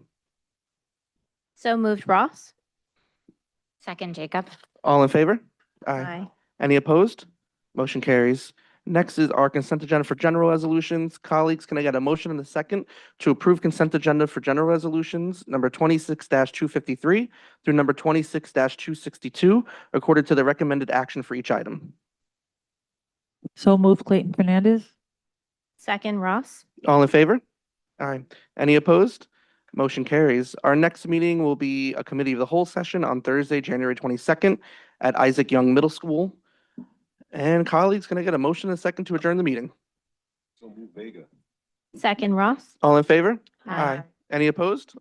So moved, Ross? Second, Jacob. All in favor? Aye. Any opposed? Motion carries. Next is our consent agenda for general resolutions. Colleagues, can I get a motion and a second to approve consent agenda for general resolutions number 26-253 through number 26-262, according to the recommended action for each item? So move, Clayton Fernandez. Second, Ross? All in favor? Aye. Any opposed? Motion carries. Our next meeting will be a committee of the whole session on Thursday, January 22nd at Isaac Young Middle School. And colleagues, can I get a motion and a second to adjourn the meeting? Second, Ross? All in favor? Aye. Any opposed?